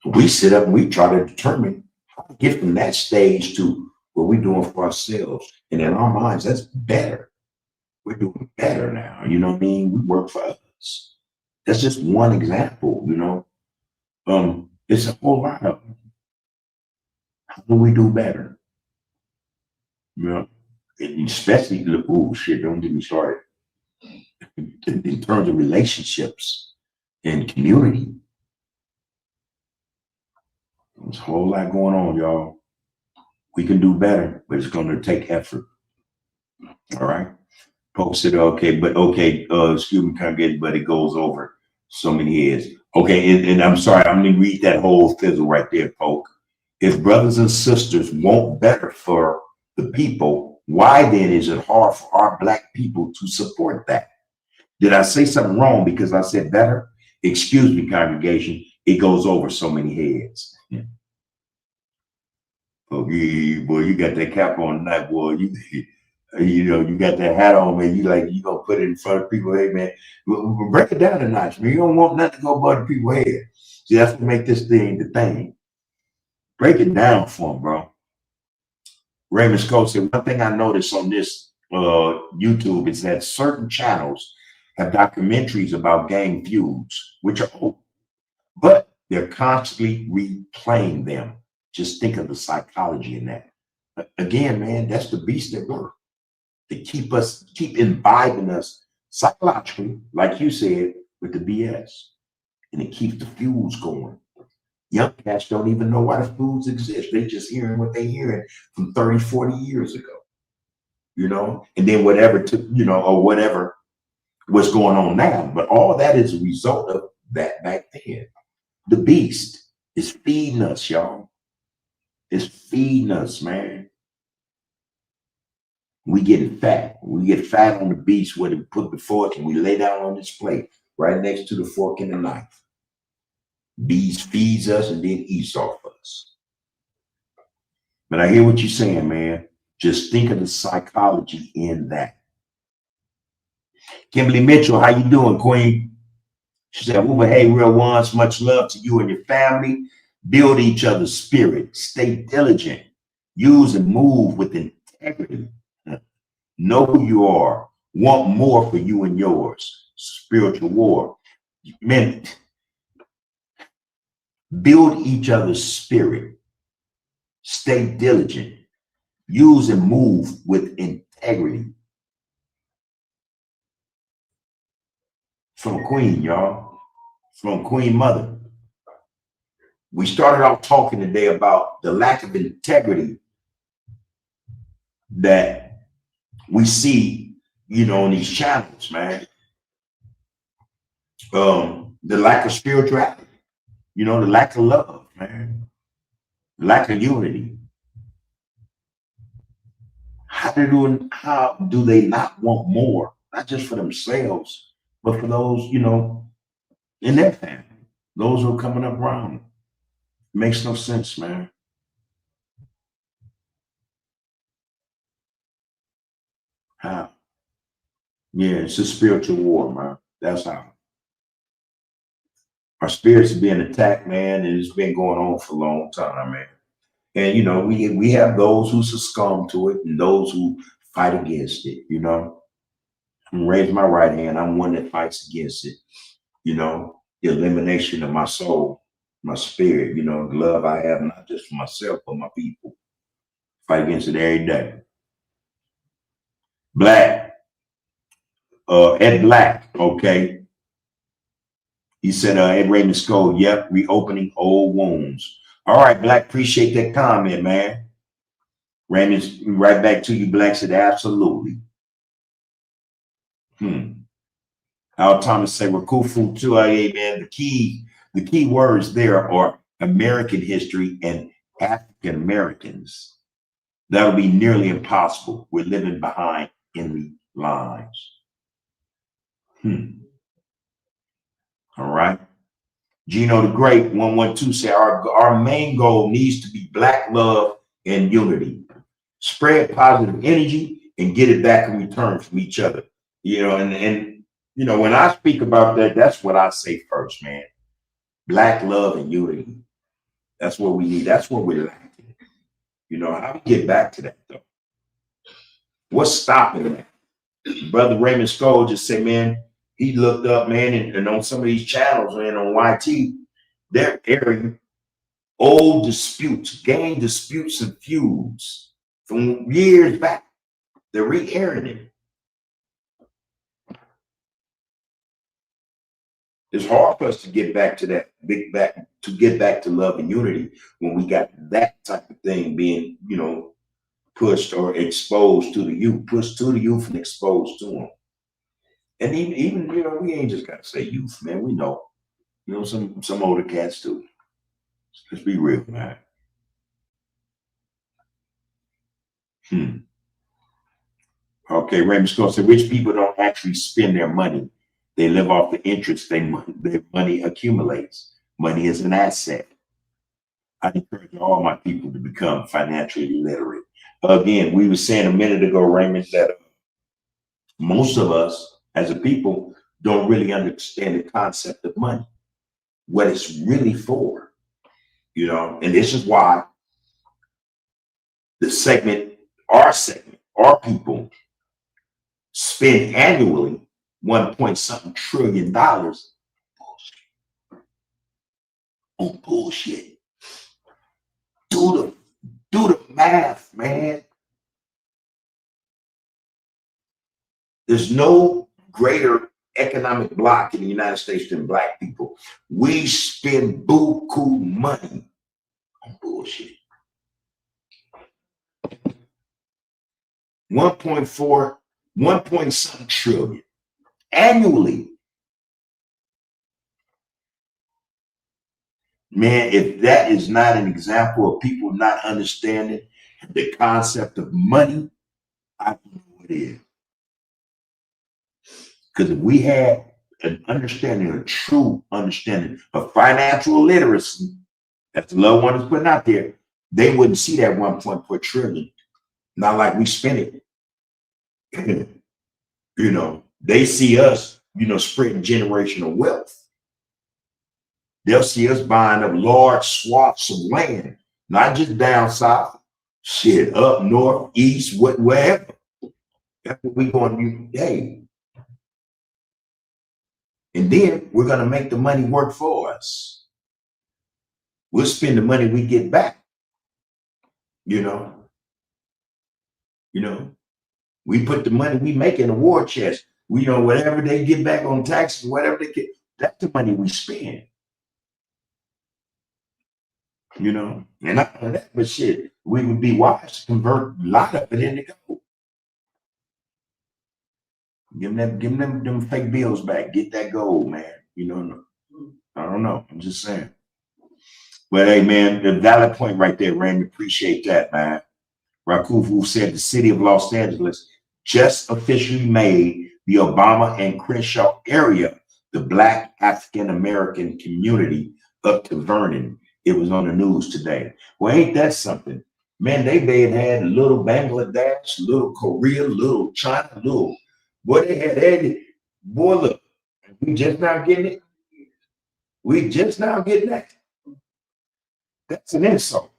We sit up and we try to determine how to get from that stage to what we're doing for ourselves. And in our minds, that's better. We're doing better now. You know what I mean? We work for others. That's just one example, it's a whole lot of them. How do we do better? And especially, oh shit, don't get me started. In terms of relationships and community. There's a whole lot going on, y'all. We can do better, but it's going to take effort. All right. Pope said, excuse me, congregation, but it goes over so many years. Okay, and I'm sorry, I'm going to read that whole fizzle right there, Pope. If brothers and sisters want better for the people, why then is it hard for our Black people to support that? Did I say something wrong because I said better? Excuse me, congregation. It goes over so many heads. Yeah. Oh, yeah, boy, you got that cap on tonight, boy. You know, you got that hat on, man. You gonna put it in front of people. Hey, man, break it down a notch, man. You don't want nothing to go above the people's head. See, that's what make this thing the thing. Break it down for them, bro. Raymond Scott said, one thing I noticed on this YouTube is that certain channels have documentaries about gang feuds, which are old, but they're constantly replaying them. Just think of the psychology in that. Again, man, that's the beast at work. To keep imbibing us psychologically, like you said, with the BS. And it keeps the feuds going. Young cats don't even know why the feuds exist. They just hearing what they hearing from 30, 40 years ago. You know, and then whatever or whatever was going on now. But all that is a result of that back then. The beast is feeding us, y'all. It's feeding us, man. We getting fat. We get fat on the beast where we put before us and we lay down on this plate right next to the fork and the knife. Beast feeds us and then eats off us. But I hear what you're saying, man. Just think of the psychology in that. Kimberly Mitchell, how you doing, Queen? She said, well, hey, real ones, much love to you and your family. Build each other's spirit. Stay diligent. Use and move with integrity. Know who you are. Want more for you and yours. Spiritual war. Men, build each other's spirit. Stay diligent. Use and move with integrity. From Queen, y'all. From Queen Mother. We started off talking today about the lack of integrity that we see, you know, on these channels, man. The lack of spirituality, you know, the lack of love, man. Lack of unity. How do they not want more? Not just for themselves, but for those, you know, in their family, those who are coming up around them. Makes no sense, man. How? Yeah, it's a spiritual war, man. That's how. Our spirits are being attacked, man, and it's been going on for a long time, man. And you know, we have those who succumb to it and those who fight against it, you know. I'm raising my right hand. I'm one that fights against it, you know, the elimination of my soul, my spirit, you know, the love I have, not just for myself, but my people. Fight against it every day. Black, Ed Black, okay. He said, Ed Raymond Skull, yep, reopening old wounds. All right, Black, appreciate that comment, man. Raymond, right back to you, Black, said, absolutely. Al Thomas said, Rakufu too, man. The key words there are American history and African Americans. That'll be nearly impossible. We're living behind enemy lines. All right. Gino the Great 112 said our main goal needs to be Black love and unity. Spread positive energy and get it back in return from each other. You know, and you know, when I speak about that, that's what I say first, man. Black love and unity. That's what we need. That's what we're lacking. You know, how do we get back to that though? What's stopping that? Brother Raymond Skull just said, man, he looked up, man, and on some of these channels, man, on YT, they're airing old disputes, gang disputes and feuds from years back. They're re-airing it. It's hard for us to get back to that get back to love and unity when we got that type of thing being, you know, pushed or exposed to the youth, pushed to the youth and exposed to them. And even you know, we ain't just gotta say youth, man. We know, you know, some older cats too. Let's be real, man. Okay, Raymond Scott said, rich people don't actually spend their money. They live off the interest their money accumulates. Money is an asset. I encourage all my people to become financially literate. Again, we were saying a minute ago, Raymond, that most of us as a people don't really understand the concept of money, what it's really for, and this is why our people spend annually 1 point something trillion dollars on bullshit. Do the math, man. There's no greater economic block in the United States than Black people. We spend buku money on bullshit. 1 point something trillion annually. Man, if that is not an example of people not understanding the concept of money, I don't know what it is. Because if we had an understanding, a true understanding of financial literacy, as the loved one is putting out there, they wouldn't see that 1.4 trillion. Not like we spend it. They see us, spreading generational wealth. They'll see us buying up large swaths of land, not just down south, shit, up north, east, wherever. That's what we're going to do. Hey. And then we're going to make the money work for us. We'll spend the money we get back. We put the money we make in a war chest. Whatever they get back on taxes, whatever they get, that's the money we spend. And not only that, but shit, we would be wise to convert a lot of it into gold. Give them fake bills back. Get that gold, man. I don't know. I'm just saying. But hey, man, the valid point right there, Randy. Appreciate that, man. Rakufu said the city of Los Angeles just officially made the Obama and Crenshaw area the Black African American community up to Vernon. It was on the news today. Well, ain't that something? Man, they had little Bangladesh, little Korea, little China, little. Boy, they had it. Boy, look, we just now getting it. We just now getting that. That's an insult.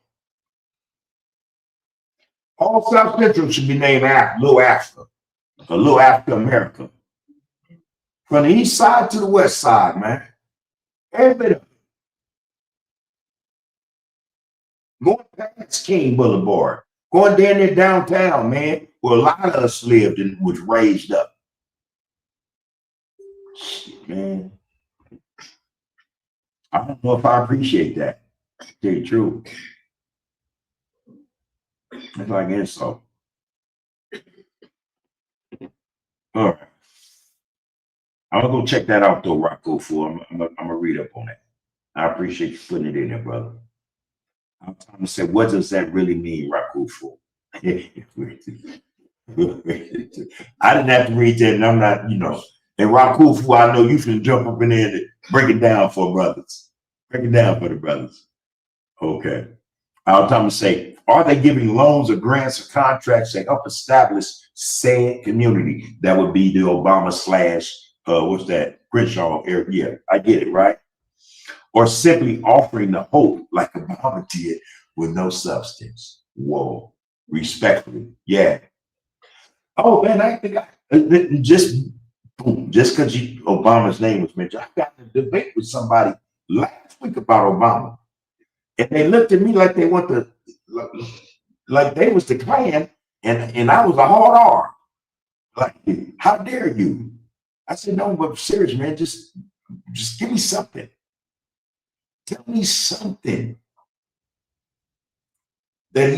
All South Central should be named after Little Africa, or Little Africa America. From the east side to the west side, man. Every bit of it. Going past King Boulevard, going down there downtown, man, where a lot of us lived and was raised up. Shit, man. I don't know if I appreciate that. To tell you the truth. It's like an insult. All right. I'm gonna go check that out though, Rocco. I'm gonna read up on it. I appreciate you putting it in there, brother. I'm trying to say, what does that really mean, Rocco? I didn't have to read that, and I'm not, And Rakufu, I know you can jump up in there and break it down for brothers. Break it down for the brothers. Okay. I'm trying to say, are they giving loans or grants or contracts to help establish said community? That would be the Obama / what's that? Crenshaw area. Yeah, I get it, right? Or simply offering the hope like Obama did with no substance. Whoa. Respectfully. Yeah. Oh, man, I think just because Obama's name was mentioned, I got in a debate with somebody last week about Obama. And they looked at me like they want to, like they was the Klan, and I was a hard R. Like, how dare you? I said, no, but serious, man, just give me something. Tell me something that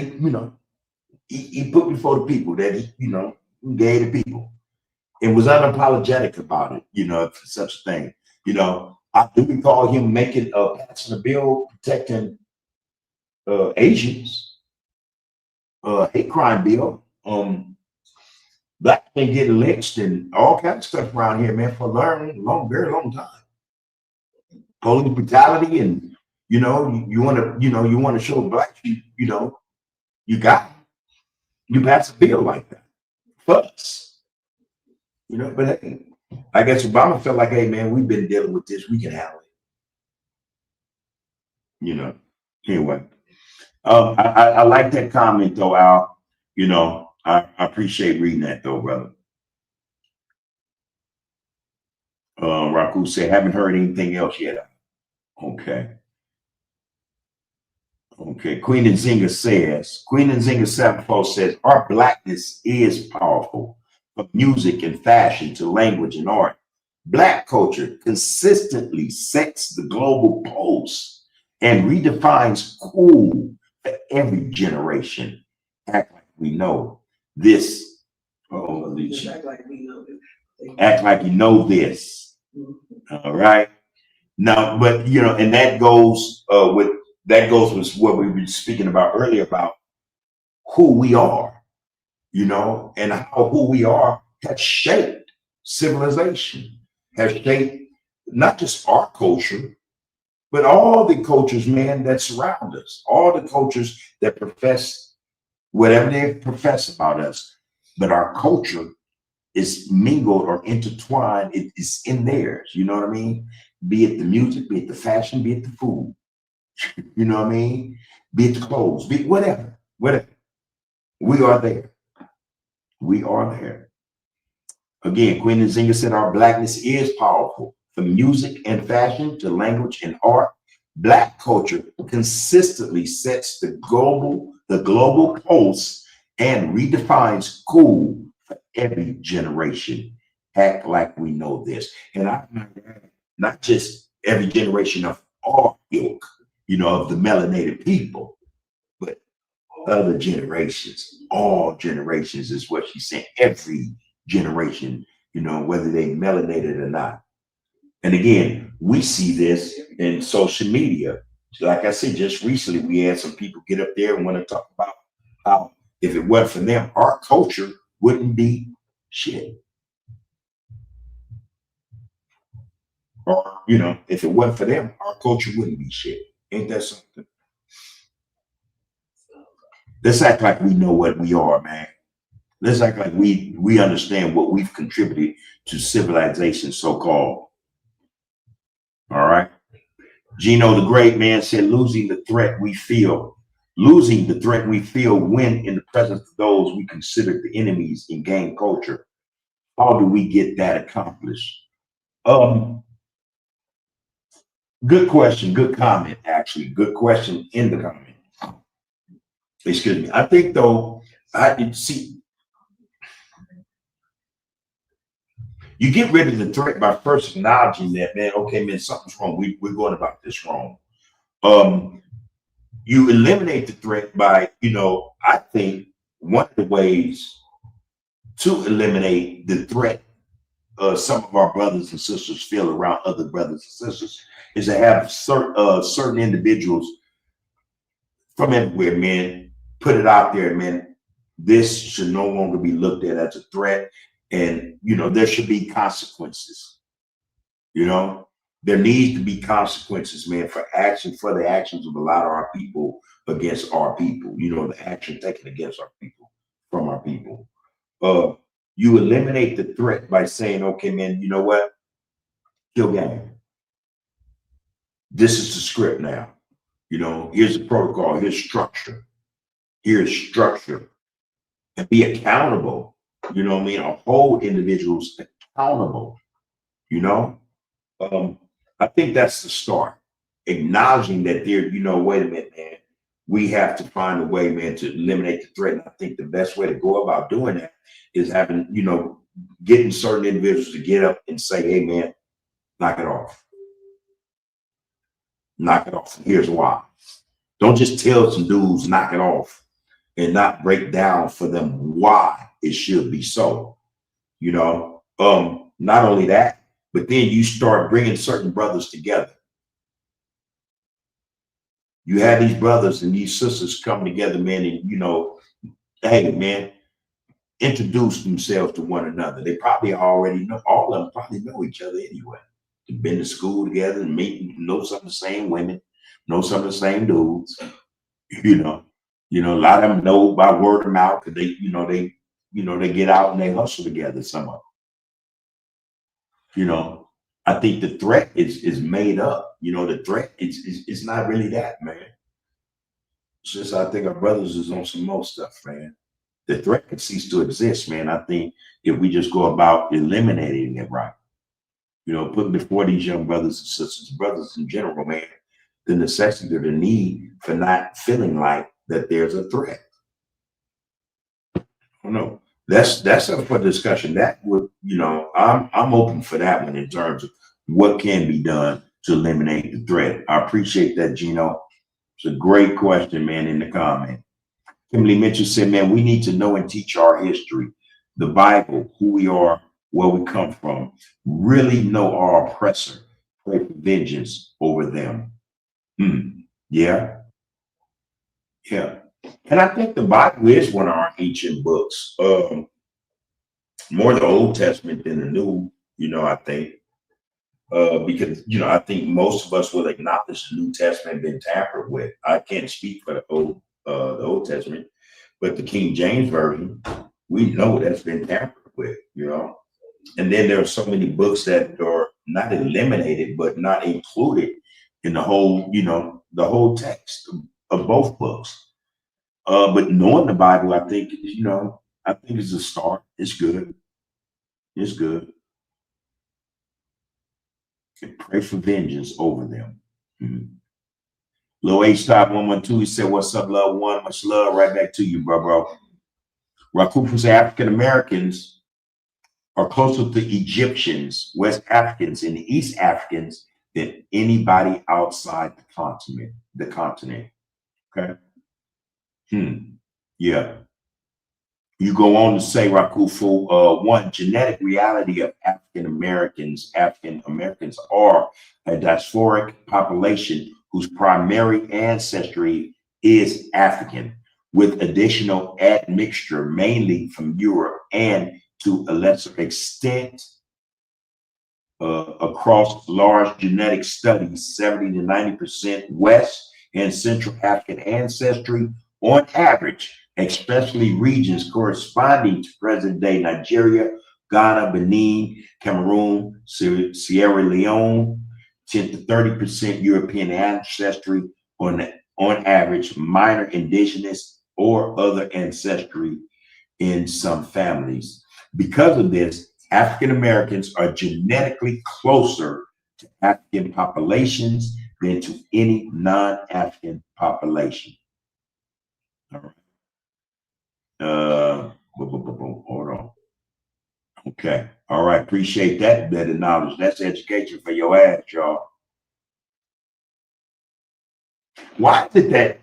he put before the people, that he gave the people, and was unapologetic about it, for such a thing. I do recall him making passing a bill protecting Asians, hate crime bill. Black men get lynched and all kinds of stuff around here, man, for a very long time. Police brutality, and you want to show black people, you got it. You pass a bill like that for us, you know. But hey, I guess Obama felt like, hey man, we've been dealing with this, we can handle it, you know. Anyway, I like that comment though, Al. You know, I appreciate reading that though, brother. Raku said, haven't heard anything else yet. Okay. Okay. Queen and Zinga 74 says, our blackness is powerful, from music and fashion to language and art. Black culture consistently sets the global pulse and redefines cool for every generation. Act like we know this. Oh, Alicia. Act like you know this. All right. Now, but you know, and that goes with what we were speaking about earlier about who we are, you know, and how who we are has shaped civilization, has shaped not just our culture, but all the cultures, man, that surround us, all the cultures that profess whatever they profess about us, but our culture is mingled or intertwined. It is in theirs. You know what I mean? Be it the music, be it the fashion, be it the food. You know what I mean? Be it the clothes, be it whatever, whatever. We are there. We are there. Again, Queen Nzinga said our blackness is powerful. From music and fashion to language and art, Black culture consistently sets the global pulse and redefines cool for every generation. Act like we know this. And I not just every generation of our ilk, you know, of the melanated people, but other generations, all generations is what she's saying. Every generation, you know, whether they melanated or not. And again, we see this in social media. Like I said, just recently, we had some people get up there and want to talk about how if it wasn't for them, our culture wouldn't be shit. Or, you know, if it wasn't for them, our culture wouldn't be shit. Ain't that something? Let's act like we know what we are, man. Let's act like we understand what we've contributed to civilization, so called. All right. Gino the Great Man said, losing the threat we feel when in the presence of those we consider the enemies in gang culture. How do we get that accomplished? Um, Good question, good comment, actually. Good question in the comment. Excuse me. I think though, I see you get rid of the threat by first acknowledging that, man, okay, man, something's wrong. We're going about this wrong. Um, you eliminate the threat by, you know, I think one of the ways to eliminate the threat some of our brothers and sisters feel around other brothers and sisters is to have certain individuals from everywhere, man, put it out there, man. This should no longer be looked at as a threat. And, you know, there should be consequences. You know, there needs to be consequences, man, for the actions of a lot of our people against our people, you know, the action taken against our people from our people. Uh, you eliminate the threat by saying, okay, man, you know what? Kill game. This is the script now. You know, here's the protocol, here's structure, here's structure. And be accountable. You know what I mean? Or hold individuals accountable, you know? I think that's the start. Acknowledging that there, you know, wait a minute, man, we have to find a way, man, to eliminate the threat. And I think the best way to go about doing that is having, you know, getting certain individuals to get up and say, hey, man, knock it off. Knock it off. Here's why. Don't just tell some dudes, knock it off, and not break down for them why it should be so. You know, not only that, but then you start bringing certain brothers together. You have these brothers and these sisters come together, man, and you know, hey, man, introduce themselves to one another. They probably already know, all of them probably know each other anyway. They've been to school together and meet, know some of the same women, know some of the same dudes, you know. You know, a lot of them know by word of mouth because they get out and they hustle together. Some of them, you know, I think the threat is made up. You know, the threat is not really that, man. It's just I think our brothers is on some more stuff, man. The threat could cease to exist, man. I think if we just go about eliminating it right, you know, putting before these young brothers and sisters, brothers in general, man, the necessity or the need for not feeling like that there's a threat. I don't know. That's up for discussion. That would, you know, I'm open for that one in terms of what can be done to eliminate the threat. I appreciate that, Gino. It's a great question, man, in the comment. Kimberly Mitchell said, man, we need to know and teach our history, the Bible, who we are, where we come from, really know our oppressor, pray for vengeance over them. Yeah, yeah. And I think the Bible is one of our ancient books, more the Old Testament than the New, you know, I think. Because, you know, I think most of us will acknowledge the New Testament been tampered with. I can't speak for the Old Testament, but the King James Version, we know that's been tampered with, you know. And then there are so many books that are not eliminated, but not included in the whole, you know, the whole text of both books. But knowing the Bible, I think, you know, I think it's a start. It's good. It's good. And pray for vengeance over them. Lil H Top 112, he said, what's up, love one? Much love. Right back to you, bro. Rakufu said African Americans are closer to Egyptians, West Africans, and East Africans than anybody outside the continent. Okay. Yeah. You go on to say, Rakufu, one genetic reality of African Americans are a diasporic population whose primary ancestry is African, with additional admixture mainly from Europe and to a lesser extent across large genetic studies, 70 to 90% West and Central African ancestry on average, especially regions corresponding to present-day Nigeria, Ghana, Benin, Cameroon, Sierra Leone, 10 to 30% European ancestry on average, minor indigenous or other ancestry in some families. Because of this, African Americans are genetically closer to African populations than to any non-African population. All right. Hold on. Okay. All right. Appreciate that bit of knowledge. That's education for your ass, y'all. Why did that?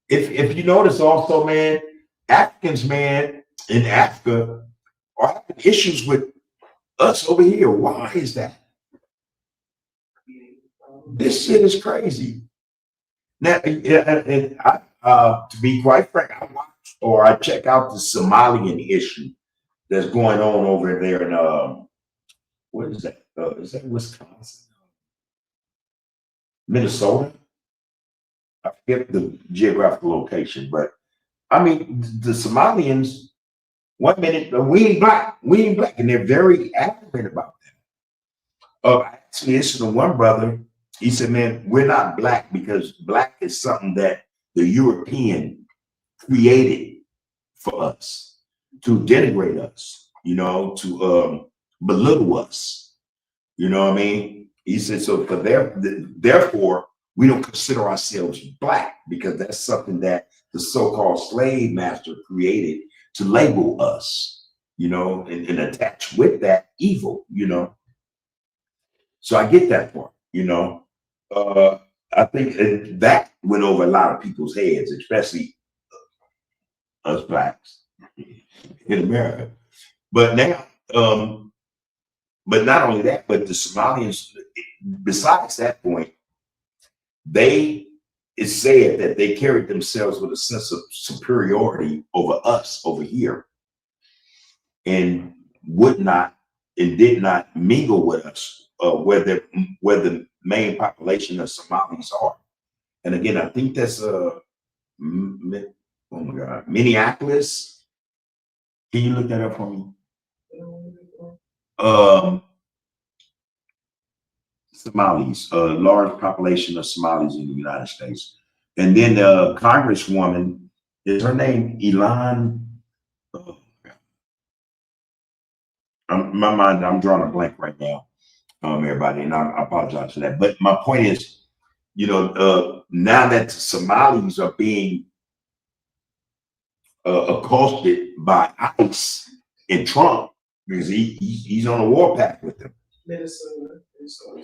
If you notice also, man, Africans, man, in Africa are having issues with us over here. Why is that? This shit is crazy. Now, and to be quite frank, I watch or I check out the Somalian issue that's going on over there in what is that? Is that Wisconsin, Minnesota? I forget the geographical location, but I mean the Somalians. 1 minute we ain't black, and they're very adamant about that. Actually, it's the one brother. He said, "Man, we're not black because black is something that the European created for us to denigrate us, you know, to belittle us. You know what I mean?" He said, "So for therefore, we don't consider ourselves black because that's something that the so-called slave master created to label us, you know, and attach with that evil, you know." So I get that part, you know. I think that went over a lot of people's heads, especially us blacks in America. But now, but not only that, but the Somalians, besides that point, it's said that they carried themselves with a sense of superiority over us over here and would not and did not mingle with us where the main population of Somalis are. And again, I think that's Oh my God, Minneapolis. Can you look that up for me? Um, Somalis, a large population of Somalis in the United States. And then the Congresswoman, is her name Elon? Oh, my mind, I'm drawing a blank right now, everybody, and I apologize for that. But my point is, now that Somalis are being accosted by ICE and Trump, because he's on a warpath with them. Minnesota.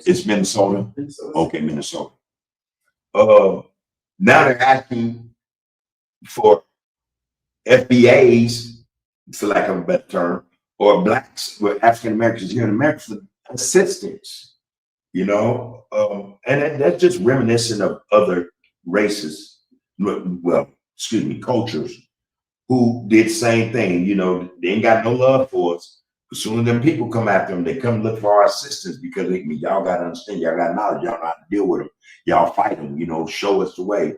It's Minnesota. Okay, Minnesota. Now they're asking for FBAs, for lack of a better term, or blacks, or African Americans here in America for assistance. And that's just reminiscent of other races, well, excuse me, cultures who did the same thing. They ain't got no love for us. As soon as them people come after them, they come look for our assistance because y'all got to understand, y'all got knowledge, y'all know how to deal with them. Y'all fight them, show us the way.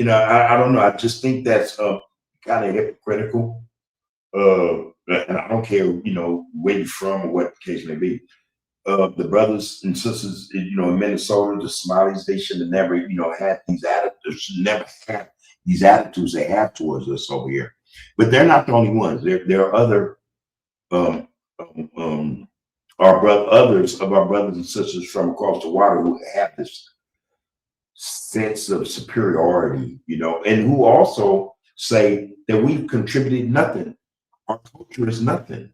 I don't know. I just think that's kind of hypocritical. And I don't care, where you're from or what the case may be. The brothers and sisters, in Minnesota, the Somalis, they should have never, had these attitudes, never had these attitudes they have towards us over here. But they're not the only ones. There are other others of our brothers and sisters from across the water who have this sense of superiority, and who also say that we've contributed nothing. Our culture is nothing,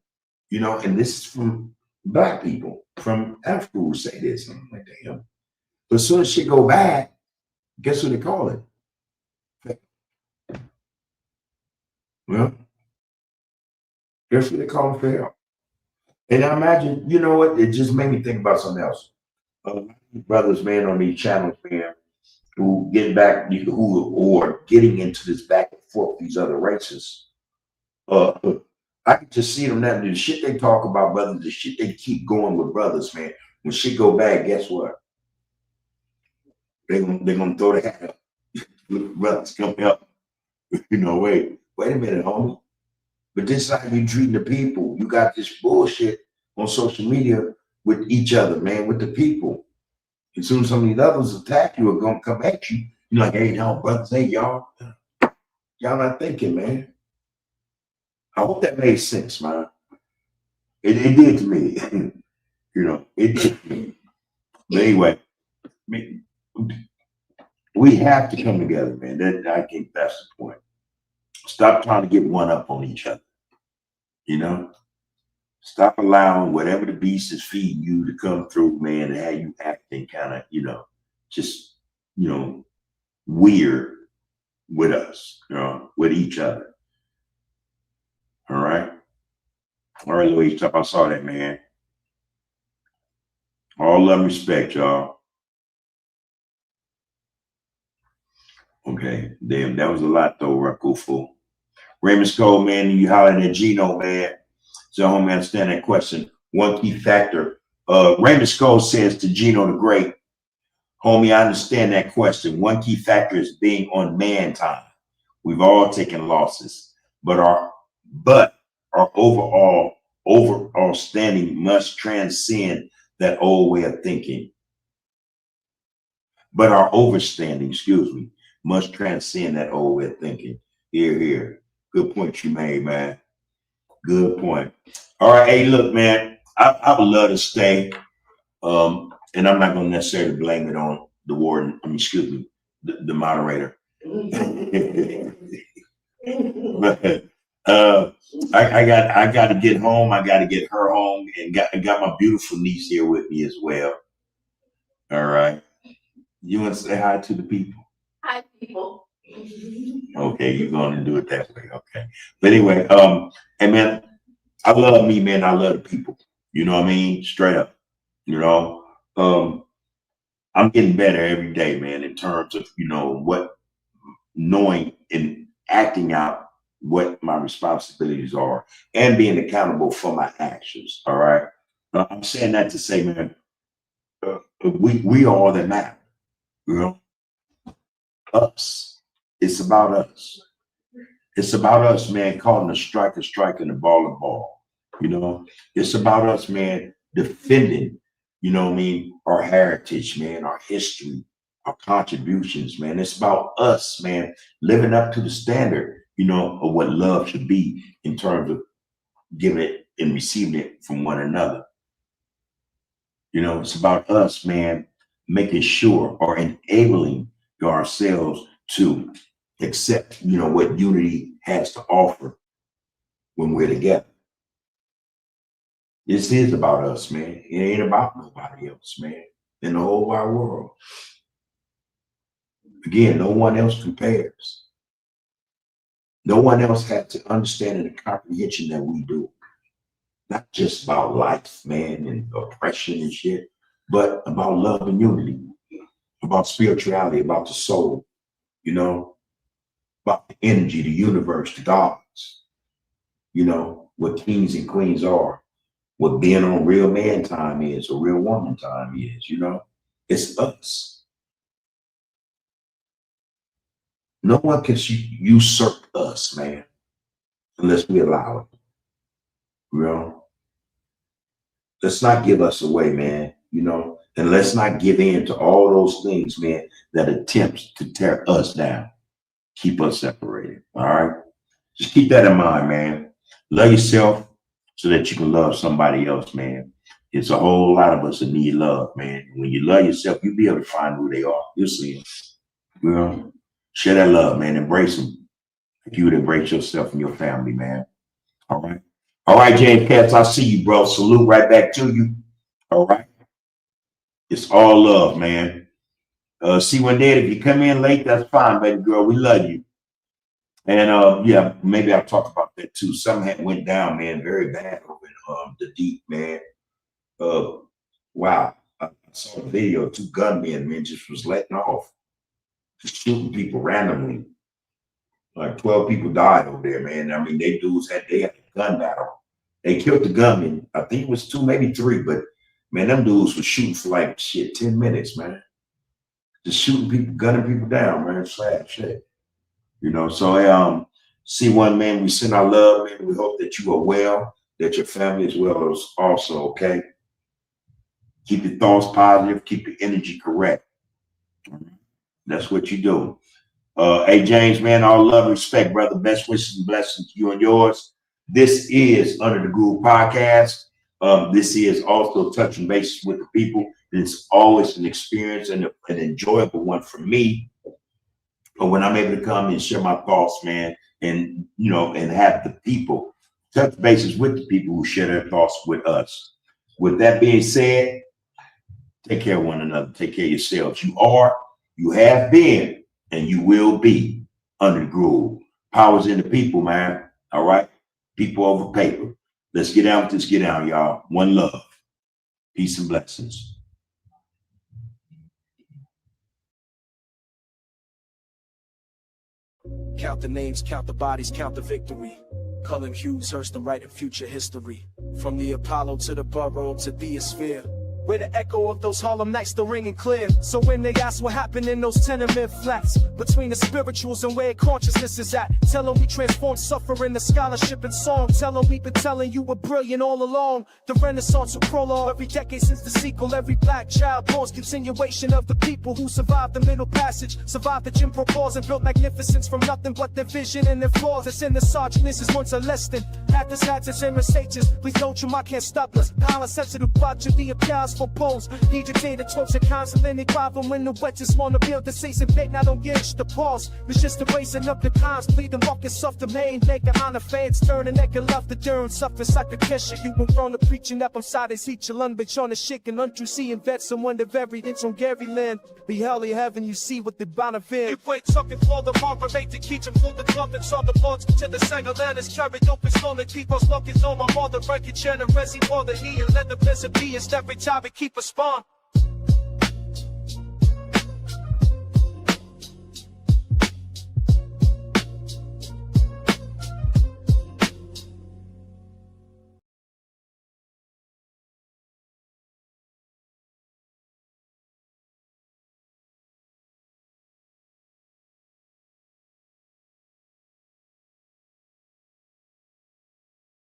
and this is from Black people from Africa who say this. I'm like, damn. But as soon as shit go bad, guess what they call it? Well, guess what they call it? Fail. And I imagine, you know what? It just made me think about something else. Brothers, man, on these channels, man, who who are getting into this back and forth with these other races. I can just see them now. The shit they talk about, brothers, the shit they keep going with brothers, man. When shit go bad, guess what? They're gonna throw the hat up. Brothers, come up. Wait a minute, homie. But this is how you treating the people. You got this bullshit on social media with each other, man, with the people. As soon as some of these others attack you, are gonna come at you. You're like, hey, y'all, brothers, hey, y'all not thinking, man. I hope that made sense, man. It did to me. It did to me. But anyway, we have to come together, man. I think that's the point. Stop trying to get one up on each other. Stop allowing whatever the beast is feeding you to come through, man, and have you acting kind of, just, weird with us, with each other. All right. All right, Louise, I saw that, man. All love and respect, y'all. Okay, damn, that was a lot though, Rakufo. Raymond Skull, man, you hollering at Gino, man. So homie, understand that question. One key factor. Raymond Skull says to Gino the Great, homie, I understand that question. One key factor is being on man time. We've all taken losses, but our overall standing must transcend that old way of thinking. But our overstanding, must transcend that old way of thinking. Here. Good point you made, man. Good point. All right, hey, look, man, I would love to stay, and I'm not going to necessarily blame it on the warden. The moderator. But I got to get home. I got to get her home, and got my beautiful niece here with me as well. All right. You want to say hi to the people? Hi, people. Okay, you're going to do it that way. Okay. But anyway, and man, I love me, man. I love the people. You know what I mean? Straight up. I'm getting better every day, man, in terms of, knowing and acting out what my responsibilities are and being accountable for my actions. All right. I'm saying that to say, man, we are all that matter. Us. It's about us. It's about us, man, calling a strike and a ball. You know, it's about us, man, defending, you know what I mean, our heritage, man, our history, our contributions, man. It's about us, man, living up to the standard, you know, of what love should be in terms of giving it and receiving it from one another. You know, it's about us, man, making sure or enabling ourselves to accept, you know, what unity has to offer when we're together. This is about us, man. It ain't about nobody else, man, in the whole wide world. Again, no one else compares. No one else has the understanding and comprehension that we do. Not just about life, man, and oppression and shit, but about love and unity, about spirituality, about the soul, you know, about the energy, the universe, the gods, you know, what kings and queens are, what being on real man time is, or real woman time is, you know, it's us. No one can usurp us, man, unless we allow it. You know, let's not give us away, man, you know, and let's not give in to all those things, man, that attempts to tear us down, keep us separated. All right. Just keep that in mind, man. Love yourself so that you can love somebody else, man. It's a whole lot of us that need love, man. When you love yourself, you'll be able to find who they are. You'll see them. You know, share that love, man. Embrace them. If you would embrace yourself and your family, man. All right. All right, James Katz, I see you, bro. Salute right back to you. All right. It's all love, man. See one day, if you come in late, that's fine, baby girl. We love you. And yeah, maybe I'll talk about that too. Something had went down, man, very bad over in the deep, man. Wow. I saw a video of 2 gunmen, man, just was letting off, just shooting people randomly. Like 12 people died over there, man. I mean, they had a gun battle. They killed the gunman. I think it was 2, maybe 3, but man, them dudes were shooting for like shit, 10 minutes, man. Just shooting people, gunning people down, man. Slap shit. You know, so C1, man, we send our love, man. We hope that you are well, that your family as well is also, okay? Keep your thoughts positive, keep your energy correct. That's what you do. Hey, James, man, all love and respect, brother. Best wishes and blessings to you and yours. This is Under the Groove Podcast. This is also touching bases with the people. It's always an experience and an enjoyable one for me. But when I'm able to come and share my thoughts, man, and, you know, and have the people touch bases with the people who share their thoughts with us. With that being said, take care of one another. Take care of yourselves. You are, you have been, and you will be under the groove. Power's in the people, man. All right. People over paper. Let's get out. Let's get out, y'all. One love. Peace and blessings. Count the names, count the bodies, count the victory. Cullen Hughes, Hurst, and writing future history. From the Apollo to the borough to the sphere. Where the echo of those Harlem nights still ringing clear. So when they ask what happened in those tenement flats, between the spirituals and where consciousness is at, tell them we transformed suffering to scholarship and song. Tell them we've been telling you we're brilliant all along. The Renaissance will prologue every decade since the sequel. Every black child born's continuation of the people who survived the Middle Passage, survived the Jim Crow laws, and built magnificence from nothing but their vision and their flaws. That's in the sergeant. This is once a less than Hatters, hats, and Mercedes. Please don't you, I can't stop us. Power sensitive, watch the applause for polls. Vegetated torch and constantly problem when the wet just wanna build the season big. Now don't get the pause. It's just erasing up the cons. Plead the markets off the main. Make it on the fans. Turn the neck and love the dirt. Suffers like a kesha. You were wrong to preaching up on side is each alone, bitch on the shit and untrue seeing vets. Someone the very it's on Gary Land. Be hell in heaven, you see what the bonafide. You wait talking for the marker, make the key to move the club and saw the boats to the Sanger land is carried open slowly. Keep us looking on my mother, break your chair and resi for the heat and let the peasant be. It's every time we keep a spawn.